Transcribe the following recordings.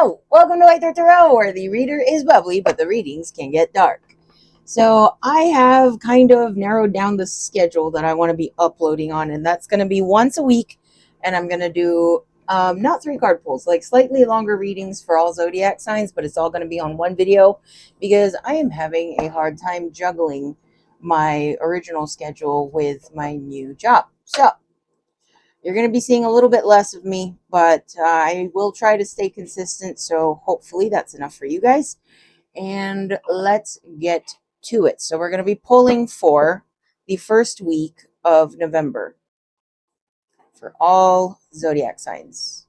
Hello! Welcome to White Thread Tarot, where the reader is bubbly, but the readings can get dark. So I have kind of narrowed down the schedule that I want to be uploading on, and that's going to be once a week, and I'm going to do not 3-card pulls, like slightly longer readings for all zodiac signs, but it's all going to be on one video because I am having a hard time juggling my original schedule with my new job. So you're going to be seeing a little bit less of me, but I will try to stay consistent. So hopefully that's enough for you guys. And let's get to it. So we're going to be pulling for the first week of November for all zodiac signs.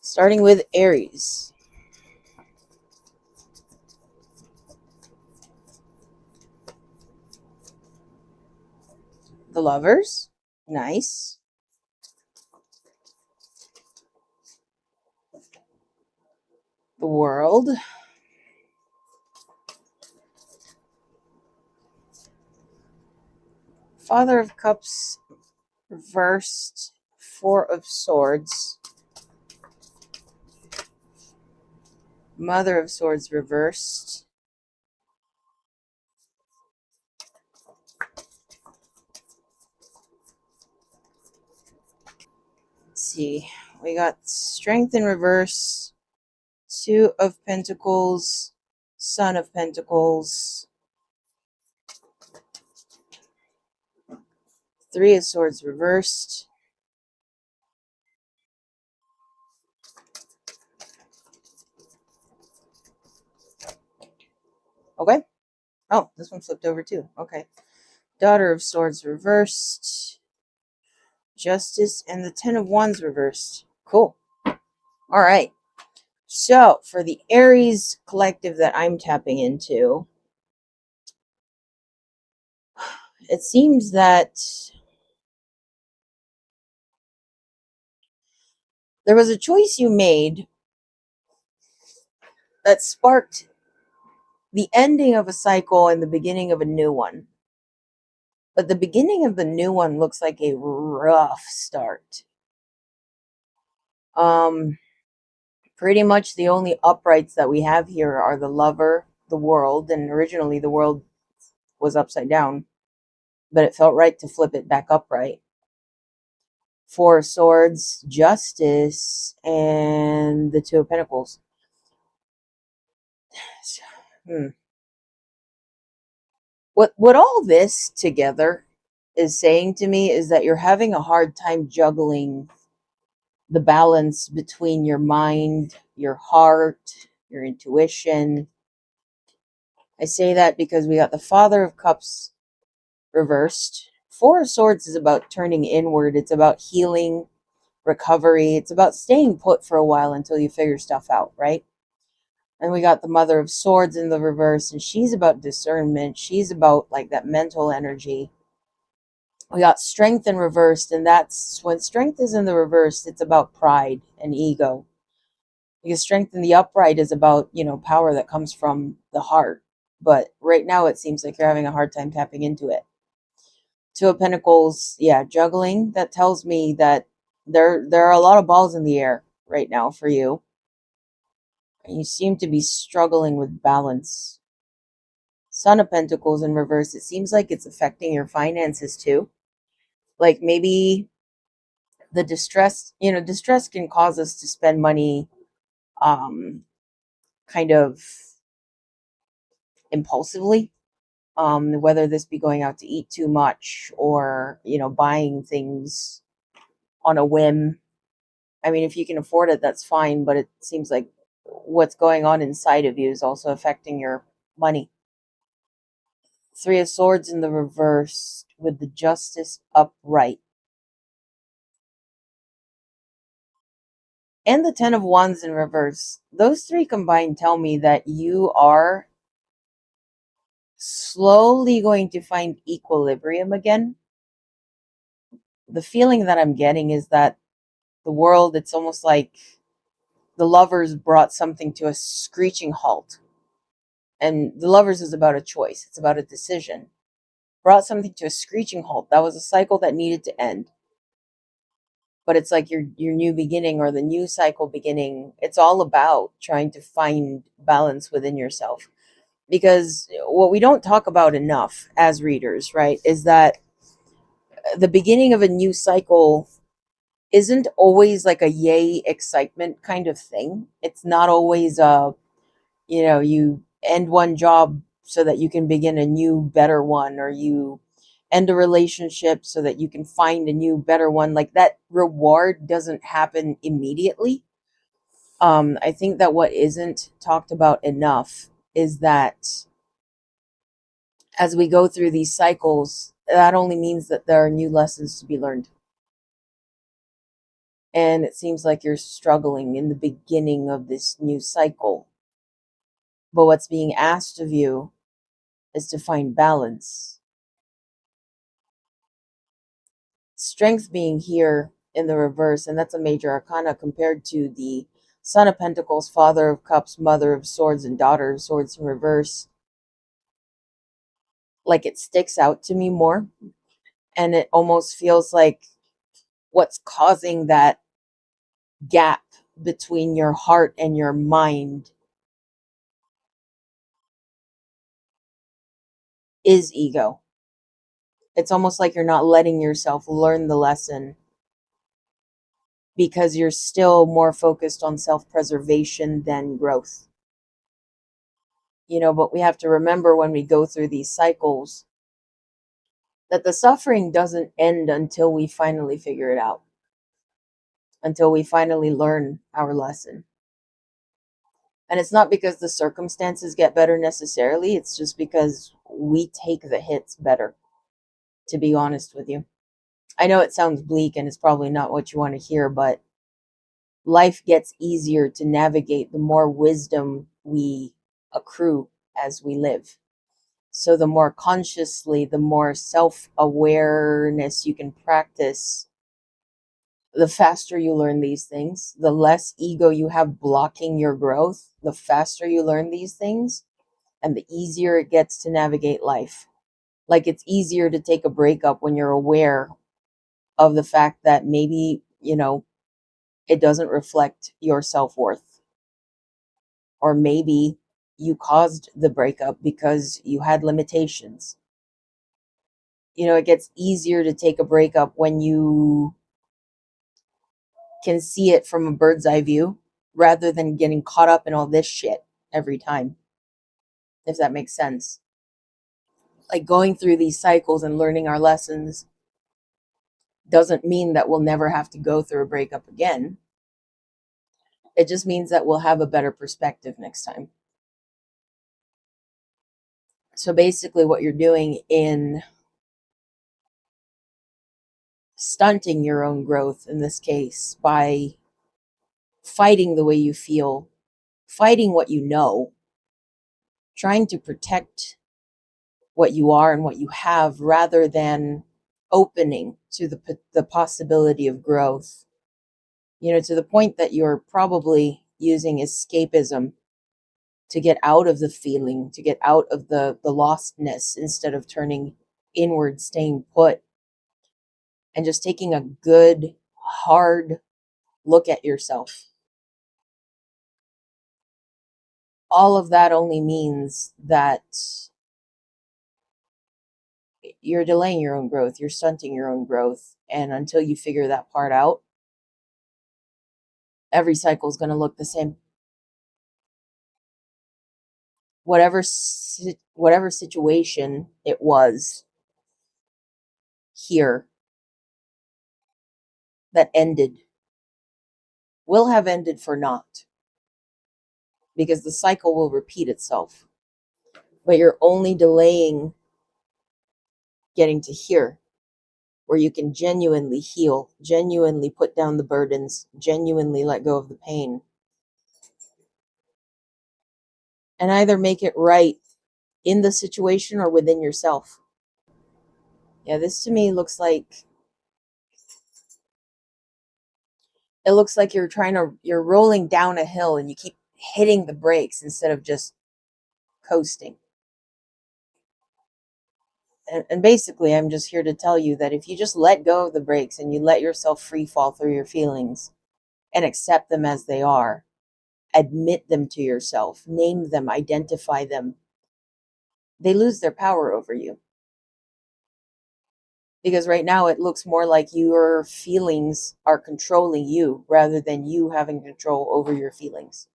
Starting with Aries. The Lovers. Nice. The World. Father of Cups reversed. 4 of Swords. Mother of Swords reversed. Let's see. We got Strength in reverse. 2 of Pentacles. Son of Pentacles. 3 of Swords reversed. Okay. Oh, this one flipped over too. Okay. Daughter of Swords reversed. Justice and the 10 of Wands reversed. Cool. All right. So for the Aries collective that I'm tapping into, it seems that there was a choice you made that sparked the ending of a cycle and the beginning of a new one. But the beginning of the new one looks like a rough start. Pretty much the only uprights that we have here are the Lover, the World, and originally the World was upside down, but it felt right to flip it back upright. 4 of Swords, Justice, and the 2 of Pentacles. What all this together is saying to me is that you're having a hard time juggling the balance between your mind, your heart, your intuition. I say that because we got the Father of Cups reversed. 4 of Swords is about turning inward. It's about healing, recovery. It's about staying put for a while until you figure stuff out, right? And we got the Mother of Swords in the reverse, and she's about discernment. She's about like that mental energy. We got Strength in reversed, and that's when Strength is in the reverse, it's about pride and ego. Because Strength in the upright is about, power that comes from the heart. But right now it seems like you're having a hard time tapping into it. 2 of Pentacles, yeah, juggling. That tells me that there are a lot of balls in the air right now for you. And you seem to be struggling with balance. Son of Pentacles in reverse, it seems like it's affecting your finances too. Like maybe the distress can cause us to spend money kind of impulsively, whether this be going out to eat too much or buying things on a whim. I mean, if you can afford it, that's fine, but it seems like what's going on inside of you is also affecting your money. 3 of Swords in the reverse with the Justice upright. And the 10 of Wands in reverse. Those 3 combined tell me that you are slowly going to find equilibrium again. The feeling that I'm getting is that the World, it's almost like the Lovers brought something to a screeching halt. And the Lovers is about a choice. It's about a decision. Brought something to a screeching halt. That was a cycle that needed to end. but it's like your new beginning or the new cycle beginning. It's all about trying to find balance within yourself. Because what we don't talk about enough as readers, right, is that the beginning of a new cycle isn't always like a yay excitement kind of thing. It's not always you end one job so that you can begin a new better one, or you end a relationship so that you can find a new better one. Like, that reward doesn't happen immediately. I think that what isn't talked about enough is that as we go through these cycles, that only means that there are new lessons to be learned. And it seems like you're struggling in the beginning of this new cycle. But what's being asked of you is to find balance. Strength being here in the reverse, and that's a major arcana compared to the Son of Pentacles, Father of Cups, Mother of Swords, and Daughter of Swords in reverse. Like, it sticks out to me more. And it almost feels like what's causing that gap between your heart and your mind is ego. It's almost like you're not letting yourself learn the lesson because you're still more focused on self-preservation than growth. But we have to remember when we go through these cycles that the suffering doesn't end until we finally figure it out, until we finally learn our lesson. And it's not because the circumstances get better necessarily, it's just because we take the hits better, to be honest with you. I know it sounds bleak and it's probably not what you want to hear, but life gets easier to navigate the more wisdom we accrue as we live. So the more consciously, the more self-awareness you can practice, the faster you learn these things. The less ego you have blocking your growth, the faster you learn these things, and the easier it gets to navigate life. Like, it's easier to take a breakup when you're aware of the fact that maybe, it doesn't reflect your self-worth. Or maybe you caused the breakup because you had limitations. It gets easier to take a breakup when you can see it from a bird's eye view rather than getting caught up in all this shit every time, if that makes sense. Like, going through these cycles and learning our lessons doesn't mean that we'll never have to go through a breakup again. It just means that we'll have a better perspective next time. So basically what you're doing in stunting your own growth, in this case, by fighting the way you feel, fighting what you know, trying to protect what you are and what you have rather than opening to the possibility of growth, to the point that you're probably using escapism to get out of the feeling, to get out of the lostness, instead of turning inward, staying put, and just taking a good, hard look at yourself. All of that only means that you're delaying your own growth, you're stunting your own growth. And until you figure that part out, every cycle is going to look the same. Whatever situation it was here that ended will have ended for naught, because the cycle will repeat itself. But you're only delaying getting to here, where you can genuinely heal, genuinely put down the burdens, genuinely let go of the pain, and either make it right in the situation or within yourself. Yeah, this to me looks like, it looks like you're rolling down a hill and you keep hitting the brakes instead of just coasting. And basically, I'm just here to tell you that if you just let go of the brakes and you let yourself free fall through your feelings and accept them as they are, admit them to yourself, name them, identify them, they lose their power over you. Because right now it looks more like your feelings are controlling you rather than you having control over your feelings.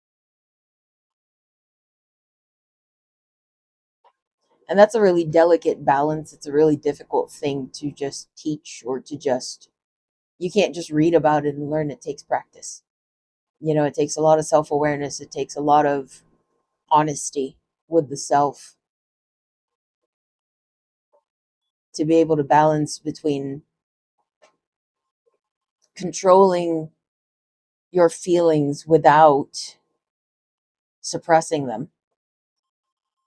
And that's a really delicate balance. It's a really difficult thing to just teach or to just, you can't just read about it and learn. It takes practice. It takes a lot of self awareness, it takes a lot of honesty with the self to be able to balance between controlling your feelings without suppressing them.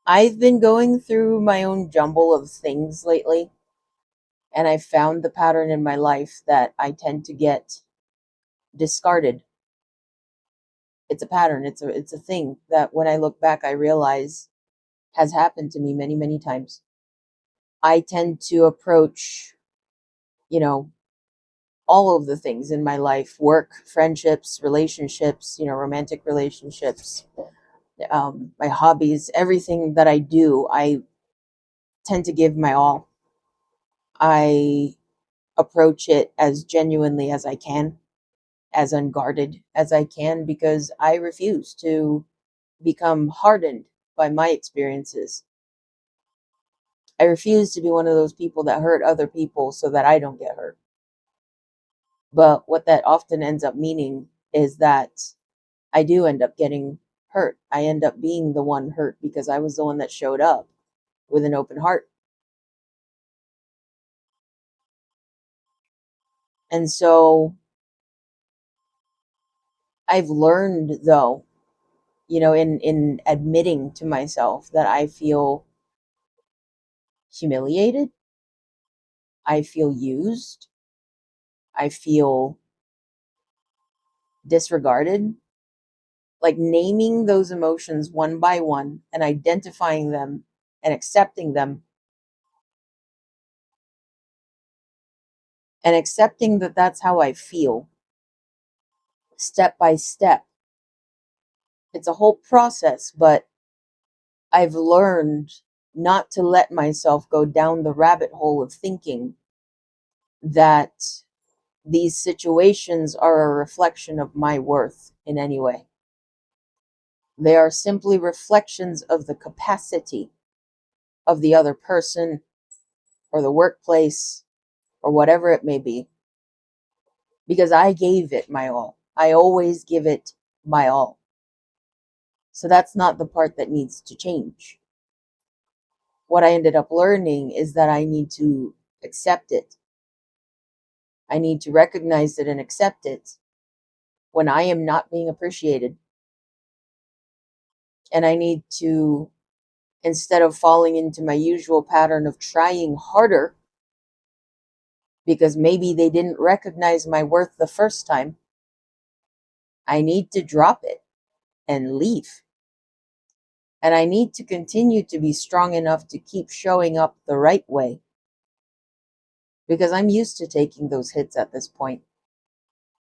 I've been going through my own jumble of things lately, and I found the pattern in my life that I tend to get discarded. It's a pattern, it's a thing that when I look back I realize has happened to me many, many times. I tend to approach, you know, all of the things in my life, work, friendships, relationships, romantic relationships, my hobbies, everything that I do, I tend to give my all. I approach it as genuinely as I can, as unguarded as I can, because I refuse to become hardened by my experiences. I refuse to be one of those people that hurt other people so that I don't get hurt. But what that often ends up meaning is that I do end up getting hurt. I end up being the one hurt because I was the one that showed up with an open heart. And so I've learned, though, in admitting to myself that I feel humiliated, I feel used, I feel disregarded, like naming those emotions one by one and identifying them and accepting that that's how I feel step by step. It's a whole process, but I've learned not to let myself go down the rabbit hole of thinking that these situations are a reflection of my worth in any way. They are simply reflections of the capacity of the other person or the workplace or whatever it may be. Because I gave it my all. I always give it my all. So that's not the part that needs to change. What I ended up learning is that I need to accept it. I need to recognize it and accept it when I am not being appreciated. And I need to, instead of falling into my usual pattern of trying harder, because maybe they didn't recognize my worth the first time, I need to drop it and leave. And I need to continue to be strong enough to keep showing up the right way. Because I'm used to taking those hits at this point.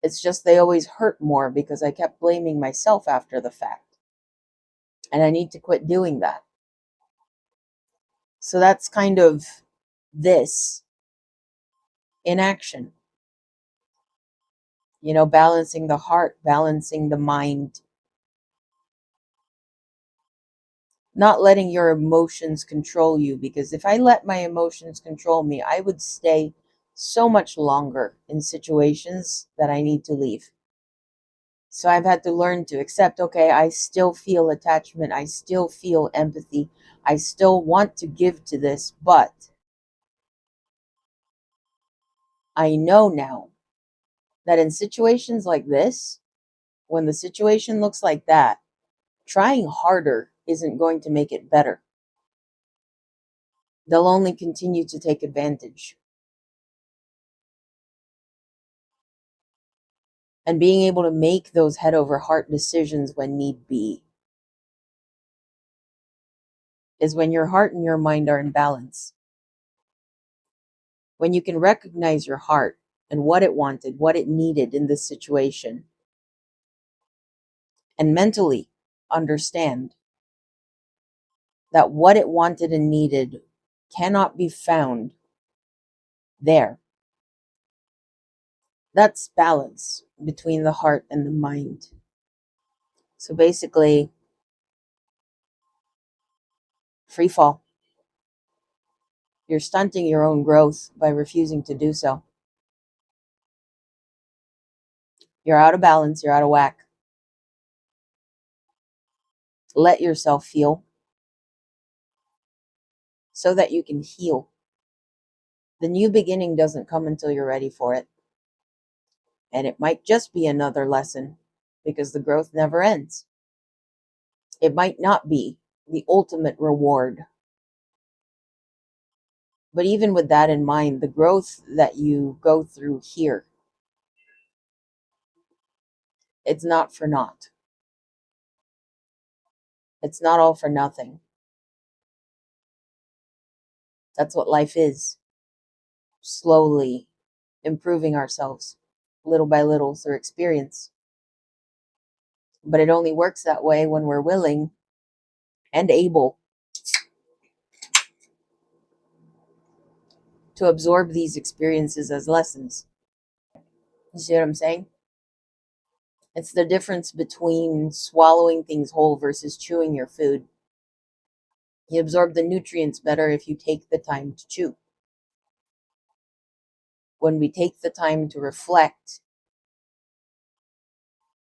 It's just they always hurt more because I kept blaming myself after the fact. And I need to quit doing that. So that's kind of this in action. Balancing the heart, balancing the mind, not letting your emotions control you. Because if I let my emotions control me, I would stay so much longer in situations that I need to leave. So I've had to learn to accept, okay, I still feel attachment. I still feel empathy. I still want to give to this, but I know now that in situations like this, when the situation looks like that, trying harder isn't going to make it better. They'll only continue to take advantage. And being able to make those head over heart decisions when need be is when your heart and your mind are in balance. When you can recognize your heart and what it wanted, what it needed in this situation, and mentally understand that what it wanted and needed cannot be found there. That's balance between the heart and the mind. So basically, free fall. You're stunting your own growth by refusing to do so. You're out of balance, you're out of whack. Let yourself feel so that you can heal. The new beginning doesn't come until you're ready for it. And it might just be another lesson because the growth never ends. It might not be the ultimate reward. But even with that in mind, the growth that you go through here, it's not for naught. It's not all for nothing. That's what life is. Slowly improving ourselves, little by little, through experience. But it only works that way when we're willing and able to absorb these experiences as lessons. You see what I'm saying? It's the difference between swallowing things whole versus chewing your food. You absorb the nutrients better if you take the time to chew. When we take the time to reflect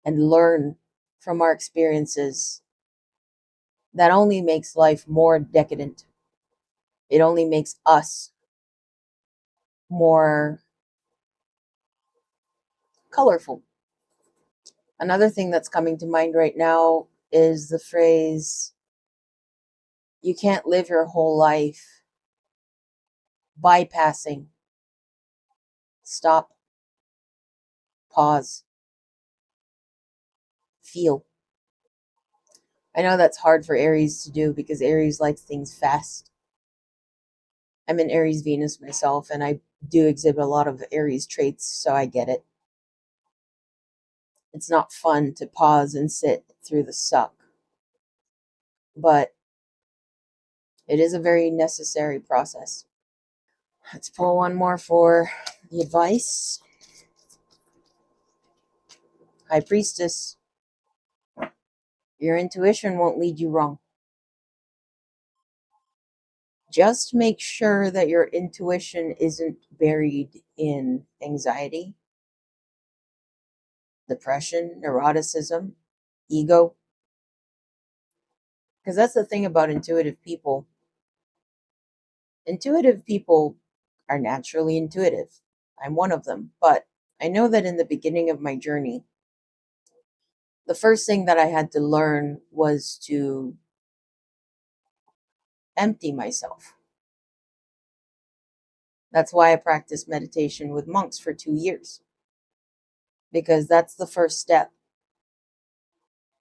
and learn from our experiences, that only makes life more decadent. It only makes us more colorful. Another thing that's coming to mind right now is the phrase, you can't live your whole life bypassing. Stop, pause, feel. I know that's hard for Aries to do because Aries likes things fast. I'm an Aries Venus myself, and I do exhibit a lot of Aries traits, so I get it. It's not fun to pause and sit through the suck, but it is a very necessary process. Let's pull one more for the advice. High Priestess, your intuition won't lead you wrong. Just make sure that your intuition isn't buried in anxiety, depression, neuroticism, ego. Because that's the thing about intuitive people. Intuitive people are naturally intuitive. I'm one of them. But I know that in the beginning of my journey, the first thing that I had to learn was to empty myself. That's why I practiced meditation with monks for 2 years. Because that's the first step.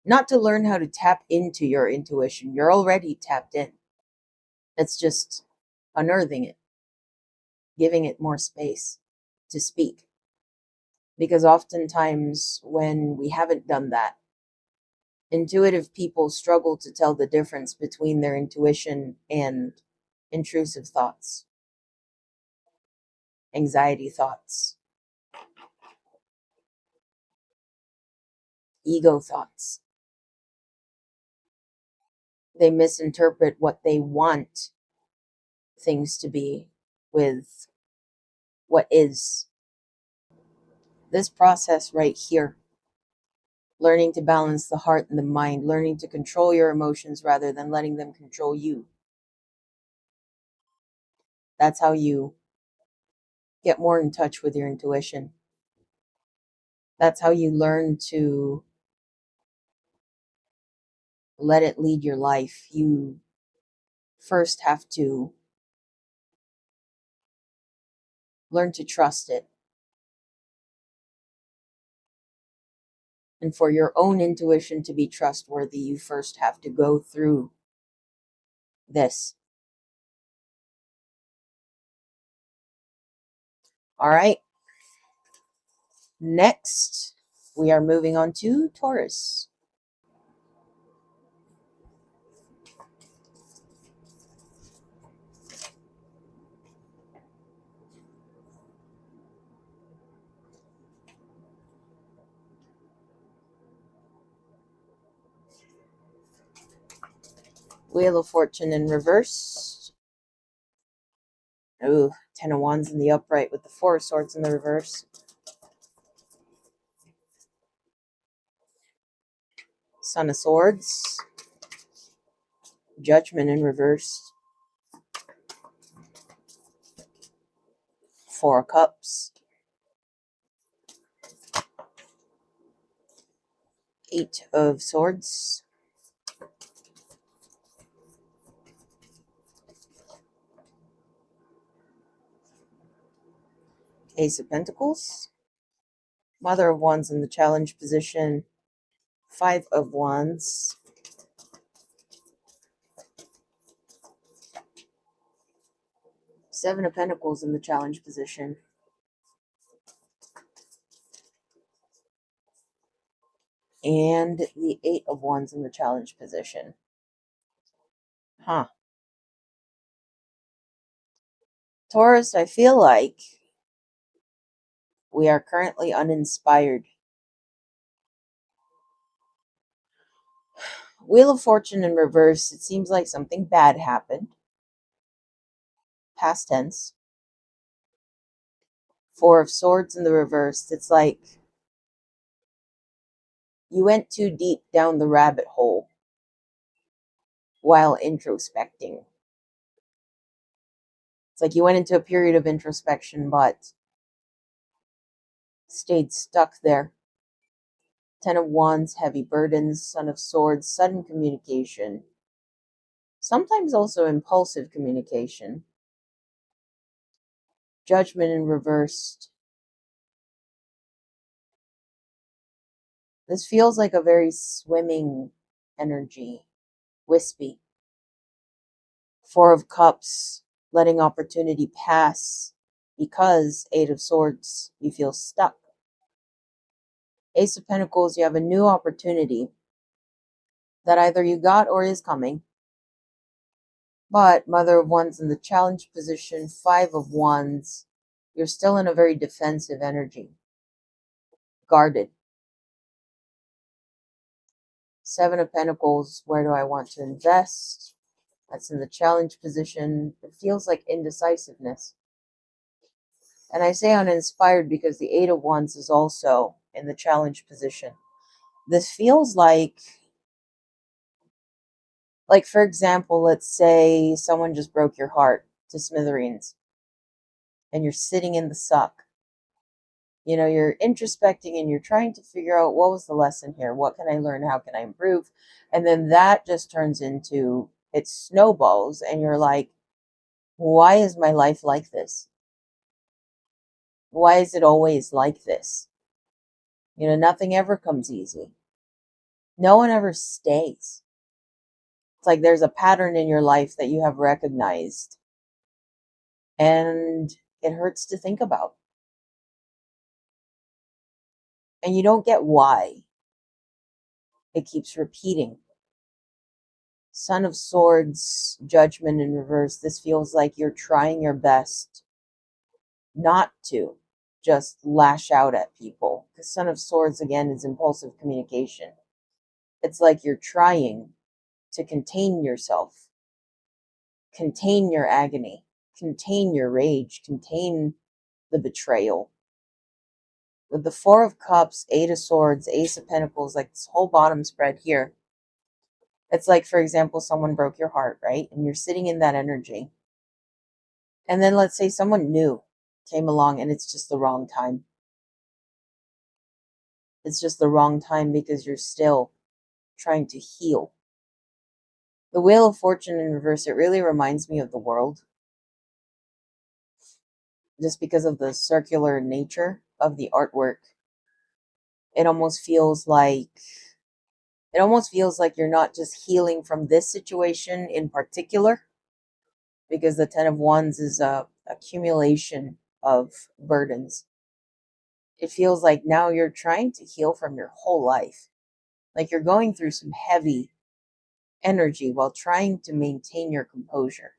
Not to learn how to tap into your intuition. You're already tapped in. It's just unearthing it, giving it more space to speak. Because oftentimes when we haven't done that, intuitive people struggle to tell the difference between their intuition and intrusive thoughts, anxiety thoughts, ego thoughts. They misinterpret what they want things to be with what is. This process right here, learning to balance the heart and the mind, learning to control your emotions rather than letting them control you. That's how you get more in touch with your intuition. That's how you learn to let it lead your life. You first have to learn to trust it. And for your own intuition to be trustworthy, you first have to go through this. All right. Next, we are moving on to Taurus. Wheel of Fortune in reverse. Ooh, Ten of Wands in the upright with the Four of Swords in the reverse. Son of Swords. Judgment in reverse. Four of Cups. Eight of Swords. Ace of Pentacles. Mother of Wands in the challenge position. Five of Wands. Seven of Pentacles in the challenge position. And the Eight of Wands in the challenge position. Huh. Taurus, I feel like we are currently uninspired. Wheel of Fortune in reverse. It seems like something bad happened. Past tense. Four of Swords in the reverse. It's like you went too deep down the rabbit hole while introspecting. It's like you went into a period of introspection, but stayed stuck there. Ten of Wands, heavy burdens. Son of Swords, sudden communication. Sometimes also impulsive communication. Judgment in reversed. This feels like a very swimming energy. Wispy. Four of Cups, letting opportunity pass because Eight of Swords, you feel stuck. Ace of Pentacles, you have a new opportunity that either you got or is coming. But Mother of Wands in the challenge position, Five of Wands, you're still in a very defensive energy. Guarded. Seven of Pentacles, where do I want to invest? That's in the challenge position. It feels like indecisiveness. And I say uninspired because the Eight of Wands is also in the challenge position. This feels like for example, let's say someone just broke your heart to smithereens and you're sitting in the suck. You know, you're introspecting and you're trying to figure out what was the lesson here? What can I learn? How can I improve? And then that just turns into, it snowballs and you're like, why is my life like this? Why is it always like this? You know, nothing ever comes easy. No one ever stays. It's like there's a pattern in your life that you have recognized. And it hurts to think about. And you don't get why. It keeps repeating. Son of Swords, Judgment in reverse. This feels like you're trying your best not to just lash out at people. Because Son of Swords, again, is impulsive communication. It's like you're trying to contain yourself, contain your agony, contain your rage, contain the betrayal. With the Four of Cups, Eight of Swords, Ace of Pentacles, like this whole bottom spread here, it's like, for example, someone broke your heart, right? And you're sitting in that energy. And then let's say someone new came along and it's just the wrong time. It's just the wrong time because you're still trying to heal. The Wheel of Fortune in reverse, it really reminds me of the world. Just because of the circular nature of the artwork. It almost feels like you're not just healing from this situation in particular, because the Ten of Wands is a accumulation of burdens. It feels like now you're trying to heal from your whole life. Like you're going through some heavy energy while trying to maintain your composure.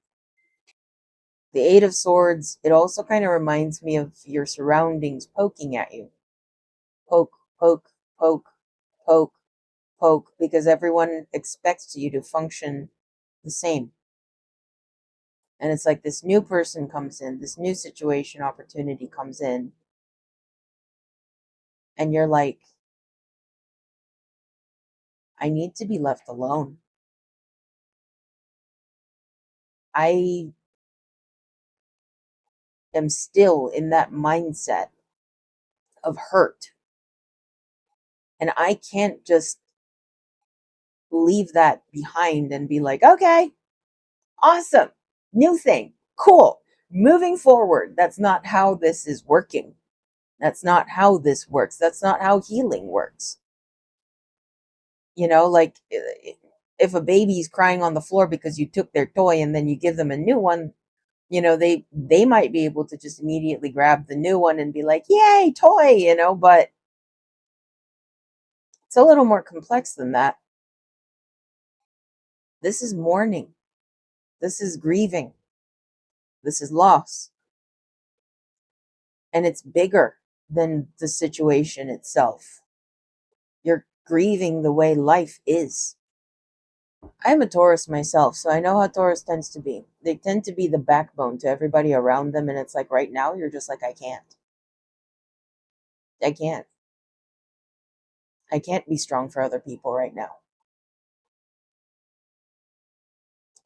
The Eight of Swords, it also kind of reminds me of your surroundings poking at you. Poke, poke, poke, poke, poke, because everyone expects you to function the same. And it's like this new person comes in, this new situation, opportunity comes in, and you're like, I need to be left alone. I am still in that mindset of hurt. And I can't just leave that behind and be like, okay, awesome, new thing, cool, moving forward. That's not how this is working. That's not how this works. That's not how healing works. You know, like if a baby's crying on the floor because you took their toy and then you give them a new one, you know, they might be able to just immediately grab the new one and be like, yay, toy, you know, but it's a little more complex than that. This is mourning. This is grieving. This is loss. And it's bigger than the situation itself. You're grieving the way life is. I'm a Taurus myself, so I know how Taurus tends to be. They tend to be the backbone to everybody around them, and it's like right now you're just like, I can't. I can't. I can't be strong for other people right now.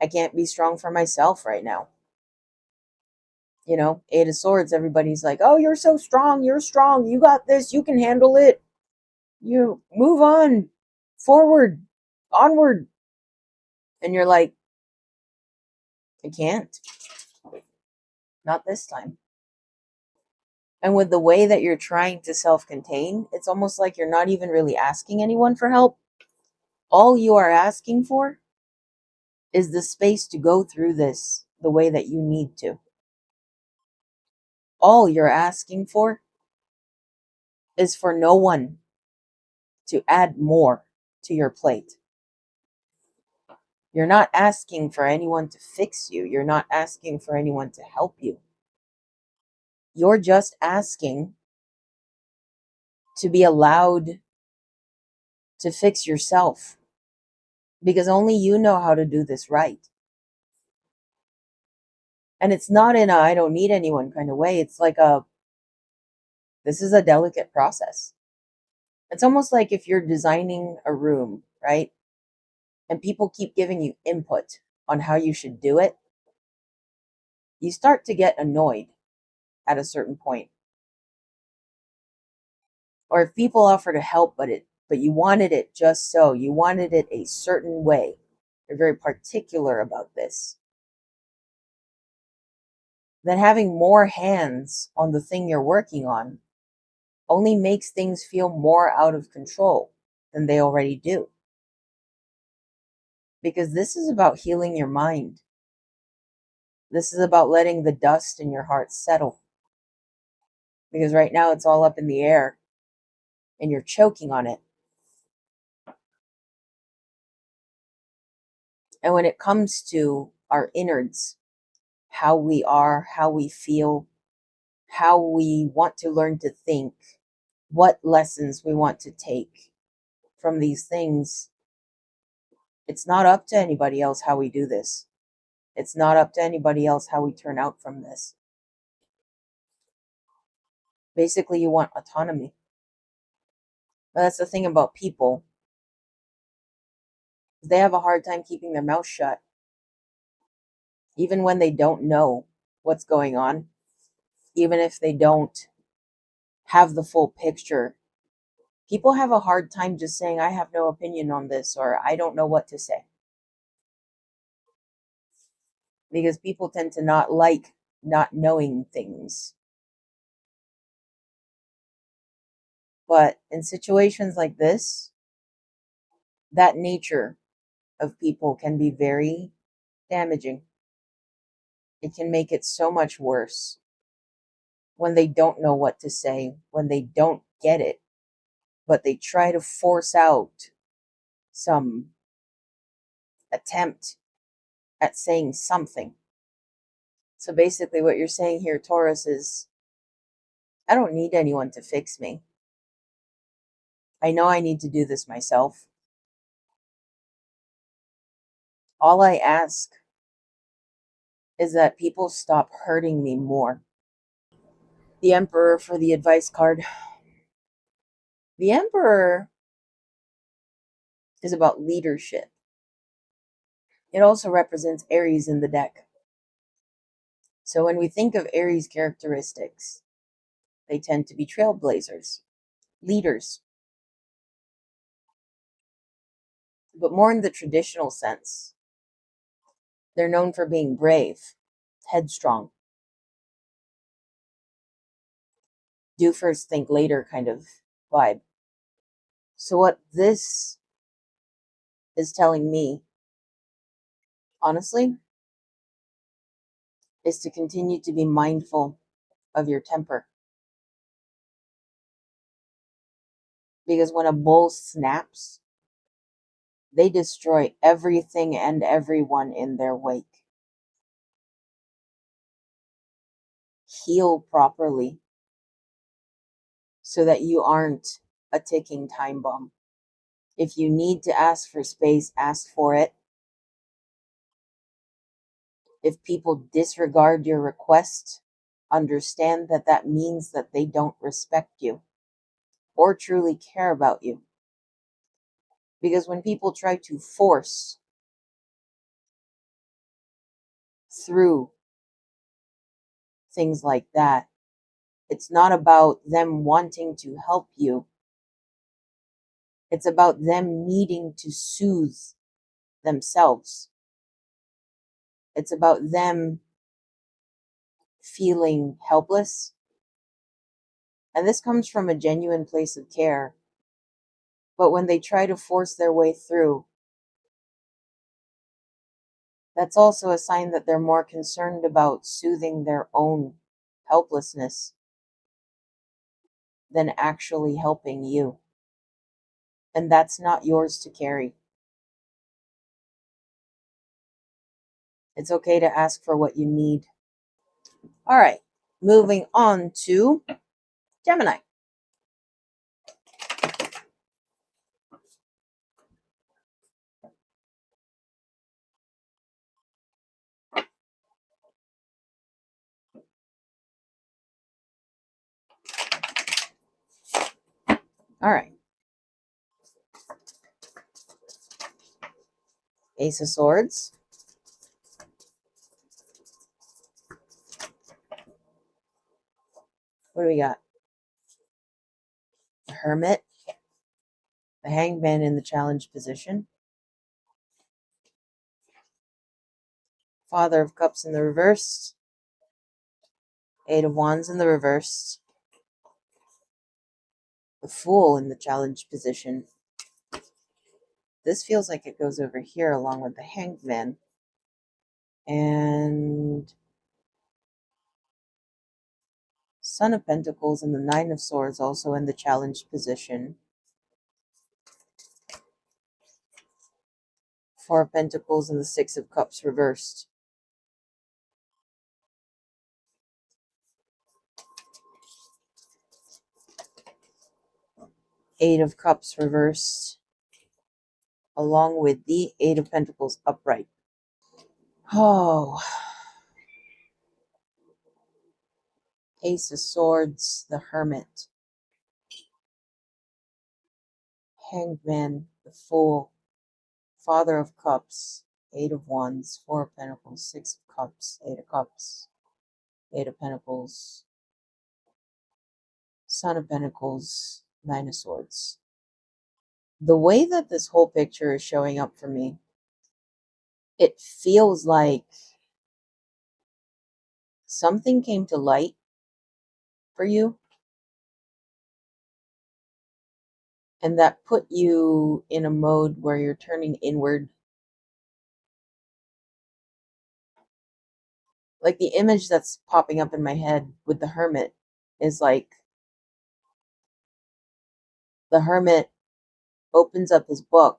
I can't be strong for myself right now. You know, Eight of Swords, everybody's like, oh, you're so strong, you got this, you can handle it. You move on, forward, onward. And you're like, I can't. Not this time. And with the way that you're trying to self-contain, it's almost like you're not even really asking anyone for help. All you are asking for is the space to go through this the way that you need to. All you're asking for is for no one to add more to your plate. You're not asking for anyone to fix you. You're not asking for anyone to help you. You're just asking to be allowed to fix yourself, because only you know how to do this right. And it's not in a I don't need anyone kind of way. It's like this is a delicate process. It's almost like if you're designing a room, right? And people keep giving you input on how you should do it. You start to get annoyed at a certain point. Or if people offer to help, but you wanted it just so, you wanted it a certain way. You're very particular about this. Then having more hands on the thing you're working on only makes things feel more out of control than they already do. Because this is about healing your mind. This is about letting the dust in your heart settle. Because right now it's all up in the air and you're choking on it. And when it comes to our innards, how we are, how we feel, how we want to learn to think, what lessons we want to take from these things, it's not up to anybody else how we do this. It's not up to anybody else how we turn out from this. Basically, you want autonomy. But that's the thing about people. They have a hard time keeping their mouth shut. Even when they don't know what's going on. Even if they don't have the full picture. People have a hard time just saying, I have no opinion on this, or I don't know what to say. Because people tend to not like not knowing things. But in situations like this, that nature of people can be very damaging. It can make it so much worse when they don't know what to say, when they don't get it, but they try to force out some attempt at saying something. So basically what you're saying here, Taurus, is I don't need anyone to fix me. I know I need to do this myself. All I ask is that people stop hurting me more. The Emperor for the advice card. The Emperor is about leadership. It also represents Aries in the deck. So when we think of Aries characteristics, they tend to be trailblazers, leaders, but more in the traditional sense. They're known for being brave, headstrong, do first, think later kind of vibe. So what this is telling me, honestly, is to continue to be mindful of your temper. Because when a bull snaps, they destroy everything and everyone in their wake. Heal properly so that you aren't a ticking time bomb. If you need to ask for space, ask for it. If people disregard your request, understand that that means that they don't respect you or truly care about you. Because when people try to force through things like that, it's not about them wanting to help you. It's about them needing to soothe themselves. It's about them feeling helpless. And this comes from a genuine place of care. But when they try to force their way through, that's also a sign that they're more concerned about soothing their own helplessness than actually helping you. And that's not yours to carry. It's okay to ask for what you need. All right, moving on to Gemini. All right. Ace of Swords. What do we got? The Hermit. The Hangman in the challenge position. Father of Cups in the reverse. Eight of Wands in the reverse. The Fool in the challenge position. This feels like it goes over here along with the Hangman. And Son of Pentacles and the Nine of Swords also in the challenge position. Four of Pentacles and the Six of Cups reversed. Eight of Cups reversed, along with the Eight of Pentacles upright. Oh. Ace of Swords, the Hermit. Hangman, the Fool. Father of Cups, Eight of Wands, Four of Pentacles, Six of Cups, Eight of Cups, Eight of Pentacles, Son of Pentacles, Nine of Swords. The way that this whole picture is showing up for me, it feels like something came to light for you, and that put you in a mode where you're turning inward. Like the image that's popping up in my head with the Hermit is like the hermit opens up his book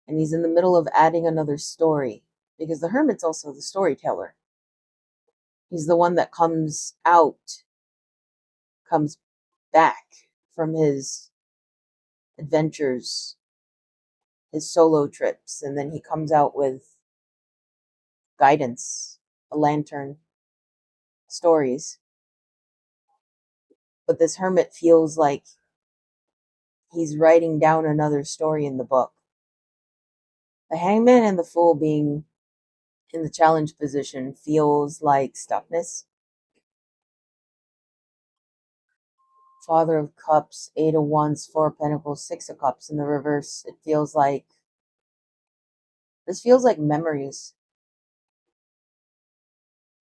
and he's in the middle of adding another story, because the hermit's also the storyteller. He's the one that comes back from his adventures, his solo trips, and then he comes out with guidance, a lantern, stories. But this hermit feels like he's writing down another story in the book. The hangman and the fool being in the challenge position feels like stuckness. Father of Cups, Eight of Wands, Four of Pentacles, Six of Cups in the reverse. This feels like memories.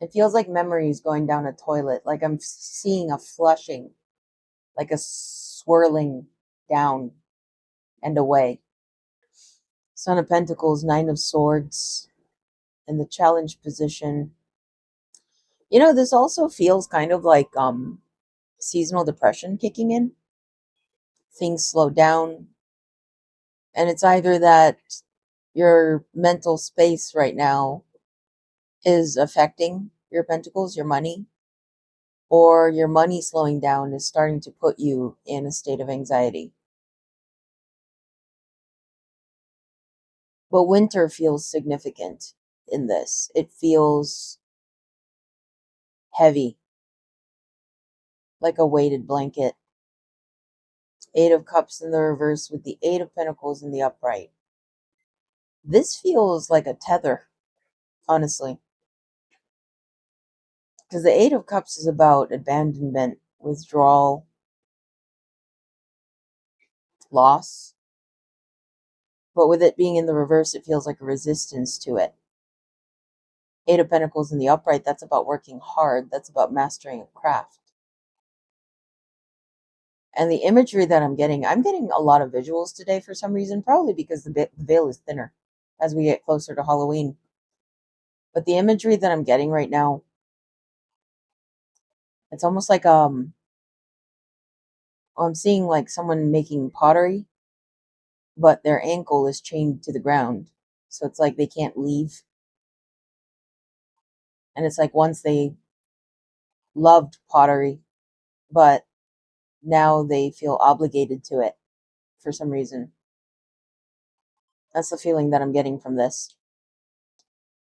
It feels like memories going down a toilet. Like I'm seeing a flushing, like a swirling down and away. Son of Pentacles, Nine of Swords in the challenge position. This also feels kind of like seasonal depression kicking in. Things slow down. And it's either that your mental space right now is affecting your pentacles, your money, or your money slowing down is starting to put you in a state of anxiety. But winter feels significant in this. It feels heavy, like a weighted blanket. Eight of Cups in the reverse with the Eight of Pentacles in the upright. This feels like a tether, honestly. Because the Eight of Cups is about abandonment, withdrawal, loss. But with it being in the reverse, it feels like a resistance to it. Eight of Pentacles in the upright, that's about working hard. That's about mastering a craft. And the imagery that I'm getting a lot of visuals today for some reason, probably because the veil is thinner as we get closer to Halloween. But the imagery that I'm getting right now, it's almost like I'm seeing like someone making pottery, but their ankle is chained to the ground. So it's like they can't leave. And it's like once they loved pottery, but now they feel obligated to it for some reason. That's the feeling that I'm getting from this.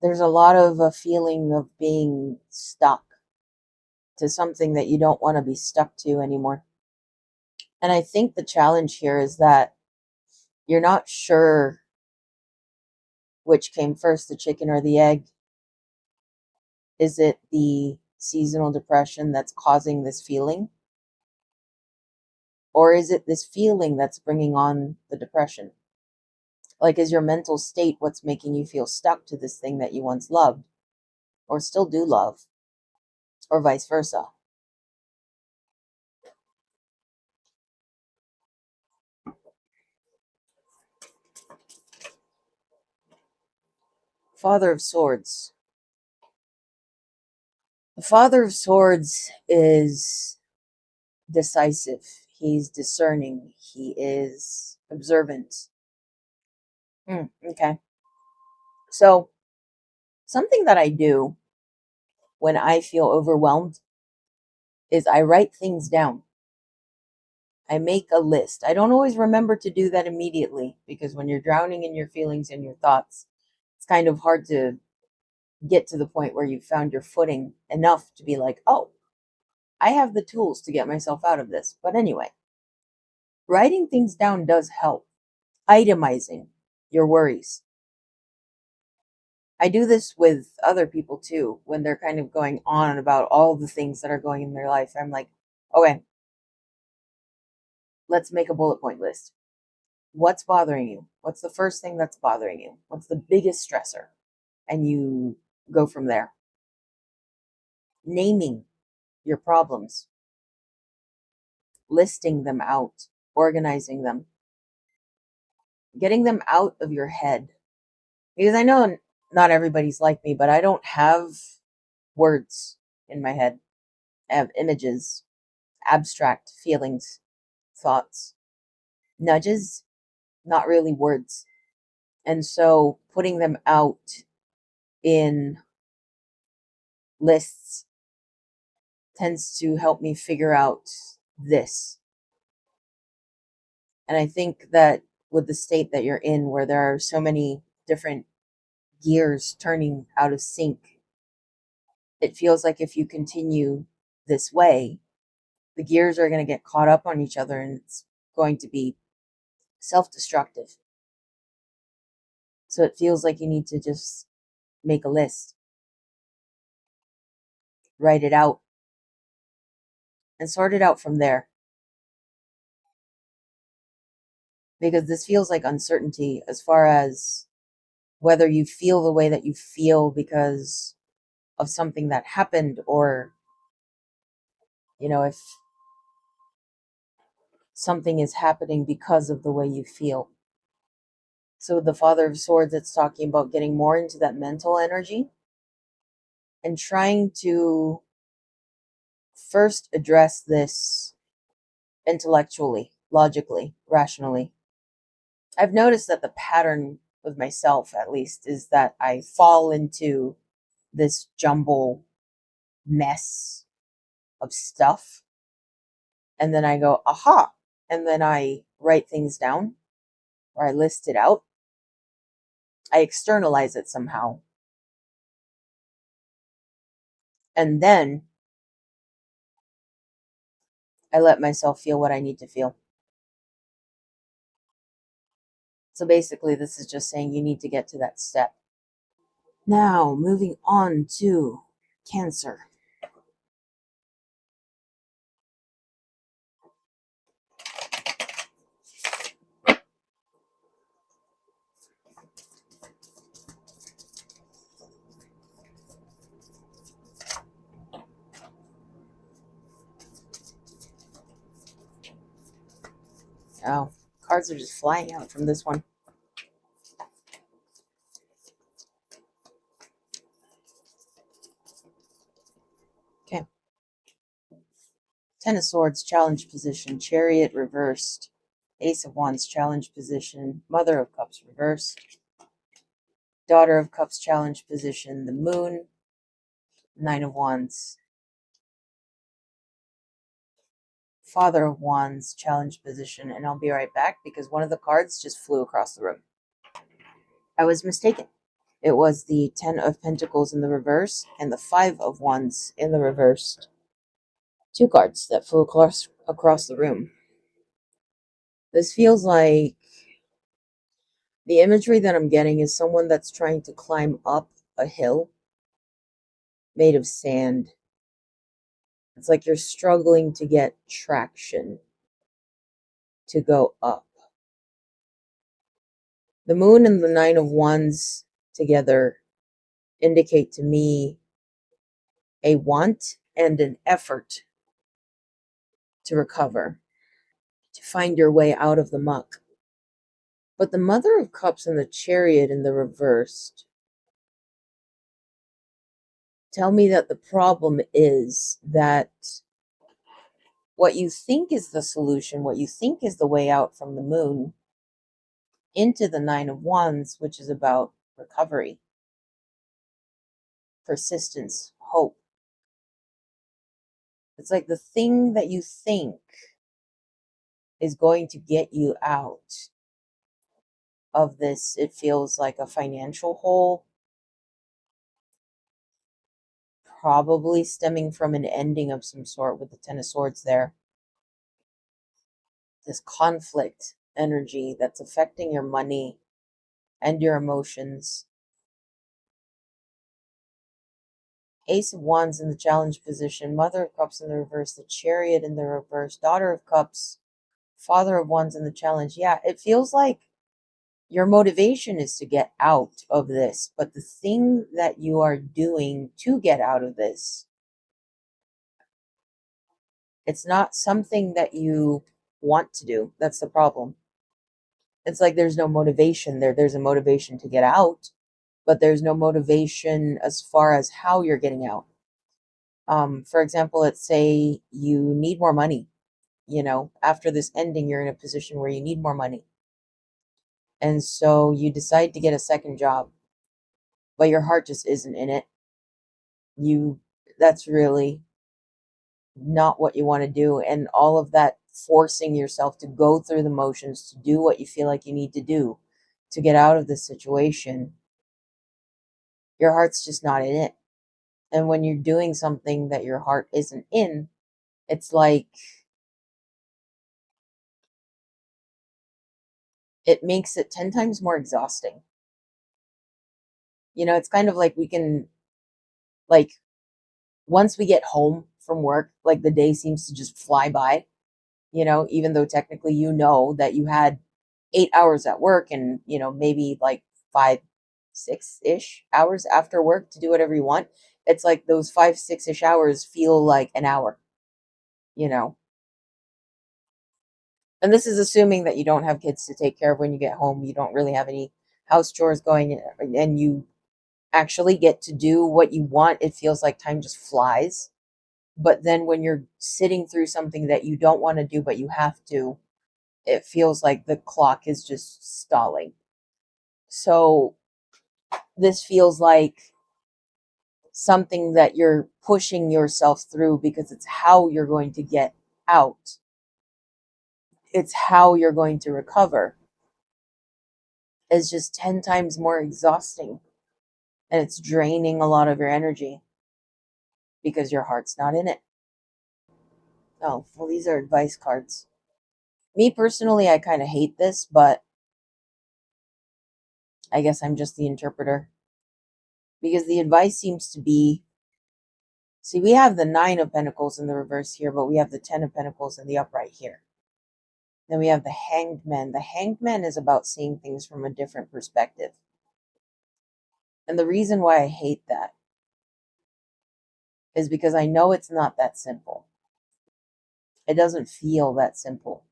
There's a lot of a feeling of being stuck to something that you don't want to be stuck to anymore. And I think the challenge here is that you're not sure which came first, the chicken or the egg. Is it the seasonal depression that's causing this feeling? Or is it this feeling that's bringing on the depression? Like, is your mental state what's making you feel stuck to this thing that you once loved or still do love, or vice versa? Father of Swords. The Father of Swords is decisive. He's discerning. He is observant. Okay. So, something that I do when I feel overwhelmed is I write things down. I make a list. I don't always remember to do that immediately, because when you're drowning in your feelings and your thoughts, it's kind of hard to get to the point where you've found your footing enough to be like, oh, I have the tools to get myself out of this. But anyway, writing things down does help. Itemizing your worries. I do this with other people too, when they're kind of going on about all the things that are going in their life. I'm like, okay, let's make a bullet point list. What's bothering you? What's the first thing that's bothering you? What's the biggest stressor? And you go from there. Naming your problems, listing them out, organizing them, getting them out of your head. Because I know not everybody's like me, but I don't have words in my head. images, abstract feelings, thoughts, nudges, not really words. And so putting them out in lists tends to help me figure out this. And I think that with the state that you're in, where there are so many different gears turning out of sync, it feels like if you continue this way, the gears are going to get caught up on each other and it's going to be self-destructive. So it feels like you need to just make a list, write it out, and sort it out from there. Because this feels like uncertainty as far as whether you feel the way that you feel because of something that happened, or, if something is happening because of the way you feel. So with the Father of Swords, it's talking about getting more into that mental energy and trying to first address this intellectually, logically, rationally. I've noticed that the pattern with myself, at least, is that I fall into this jumble mess of stuff. And then I go, aha. And then I write things down, or I list it out. I externalize it somehow. And then I let myself feel what I need to feel. So basically, this is just saying you need to get to that step. Now, moving on to Cancer. Oh, cards are just flying out from this one. Okay. Ten of Swords, challenge position. Chariot reversed. Ace of Wands, challenge position. Mother of Cups reversed. Daughter of Cups, challenge position. The Moon. Nine of Wands. Father of Wands, challenge position. And I'll be right back because one of the cards just flew across the room. I was mistaken. It was the Ten of Pentacles in the reverse and the Five of Wands in the reversed. Two cards that flew across the room. This feels like the imagery that I'm getting is someone that's trying to climb up a hill made of sand. It's like you're struggling to get traction to go up. The Moon and the Nine of Wands together indicate to me a want and an effort to recover, to find your way out of the muck. But the Mother of Cups and the Chariot in the reversed tell me that the problem is that what you think is the solution, what you think is the way out from the Moon into the Nine of Wands, which is about recovery, persistence, hope. It's like the thing that you think is going to get you out of this, it feels like a financial hole, probably stemming from an ending of some sort with the Ten of Swords there. This conflict energy that's affecting your money and your emotions. Ace of Wands in the challenge position, Mother of Cups in the reverse, the Chariot in the reverse, Daughter of Cups, Father of Wands in the challenge. Yeah, it feels like your motivation is to get out of this, but the thing that you are doing to get out of this, it's not something that you want to do. That's the problem. It's like there's no motivation there. There's a motivation to get out, but there's no motivation as far as how you're getting out. For example, let's say you need more money. After this ending, you're in a position where you need more money. And so you decide to get a second job, but your heart just isn't in it. That's really not what you want to do. And all of that forcing yourself to go through the motions, to do what you feel like you need to do to get out of this situation, your heart's just not in it. And when you're doing something that your heart isn't in, it's like it makes it 10 times more exhausting. It's kind of like we can, like, once we get home from work, like the day seems to just fly by, even though technically that you had 8 hours at work and, maybe like 5, 6-ish hours after work to do whatever you want. It's like those 5, 6-ish hours feel like an hour, you know. And this is assuming that you don't have kids to take care of when you get home. You don't really have any house chores going, and you actually get to do what you want. It feels like time just flies. But then when you're sitting through something that you don't want to do, but you have to, it feels like the clock is just stalling. So this feels like something that you're pushing yourself through because it's how you're going to get out. It's how you're going to recover. It's just 10 times more exhausting, and it's draining a lot of your energy because your heart's not in it. Oh, well, these are advice cards. Me personally, I kind of hate this, but I guess I'm just the interpreter. Because the advice seems to be, see, we have the 9 of Pentacles in the reverse here, but we have the 10 of Pentacles in the upright here. Then we have the Hanged Man. The Hanged Man is about seeing things from a different perspective. And the reason why I hate that is because I know it's not that simple. It doesn't feel that simple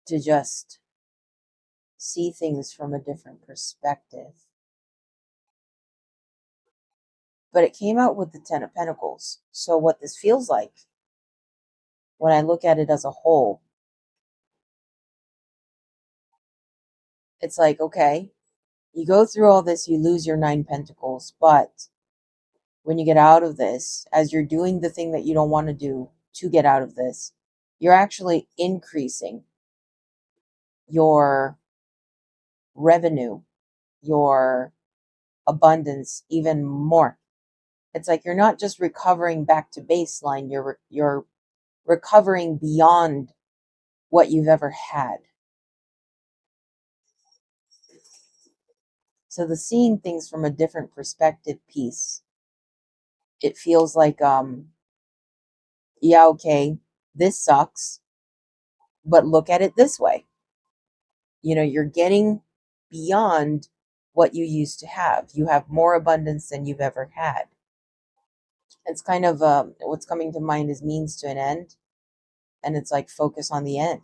to just see things from a different perspective. But it came out with the 10 of Pentacles. So what this feels like, when I look at it as a whole, it's like, okay, you go through all this, you lose your 9 Pentacles, but when you get out of this, as you're doing the thing that you don't want to do to get out of this, you're actually increasing your revenue, your abundance even more. It's like you're not just recovering back to baseline, you're recovering beyond what you've ever had. So the seeing things from a different perspective piece, it feels like yeah, okay, this sucks, but look at it this way. You're getting beyond what you used to have. You have more abundance than you've ever had. It's kind of what's coming to mind is means to an end. And it's like focus on the end.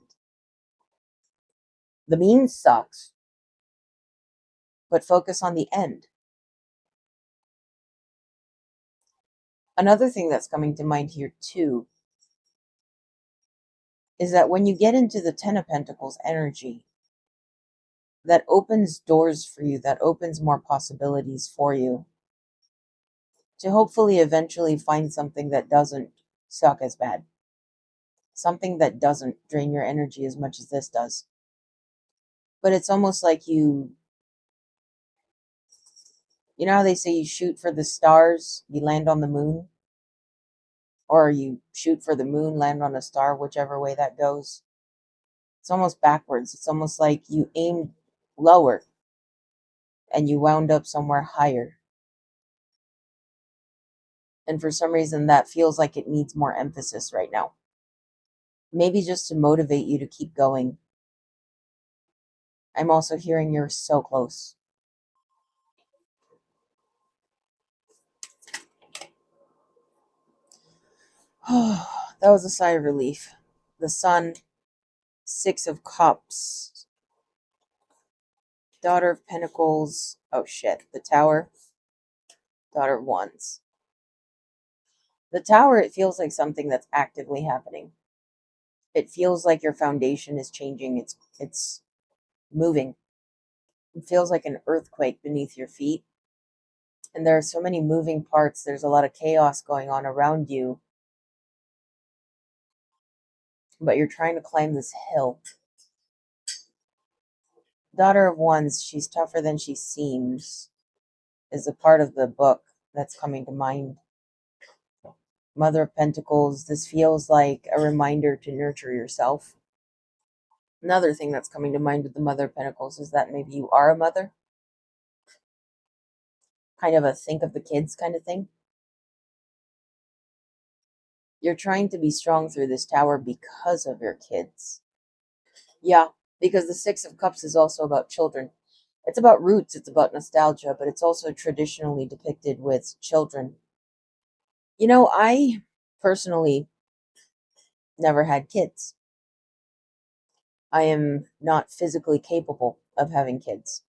The means sucks, but focus on the end. Another thing that's coming to mind here too is that when you get into the 10 of Pentacles energy, that opens doors for you, that opens more possibilities for you to hopefully eventually find something that doesn't suck as bad. Something that doesn't drain your energy as much as this does. But it's almost like you know how they say you shoot for the stars, you land on the moon? Or you shoot for the moon, land on a star, whichever way that goes. It's almost backwards. It's almost like you aimed lower and you wound up somewhere higher. And for some reason, that feels like it needs more emphasis right now. Maybe just to motivate you to keep going. I'm also hearing you're so close. That was a sigh of relief. The Sun, 6 of Cups, Daughter of Pentacles. Oh shit, the Tower, Daughter of Wands. The Tower, it feels like something that's actively happening. It feels like your foundation is changing. It's moving. It feels like an earthquake beneath your feet. And there are so many moving parts. There's a lot of chaos going on around you, but you're trying to climb this hill. Daughter of Wands, she's tougher than she seems, is a part of the book that's coming to mind. Mother of Pentacles, this feels like a reminder to nurture yourself. Another thing that's coming to mind with the Mother of Pentacles is that maybe you are a mother. Kind of a think of the kids kind of thing. You're trying to be strong through this Tower because of your kids. Yeah, because the Six of Cups is also about children. It's about roots, it's about nostalgia, but it's also traditionally depicted with children. You know, I personally never had kids. I am not physically capable of having kids.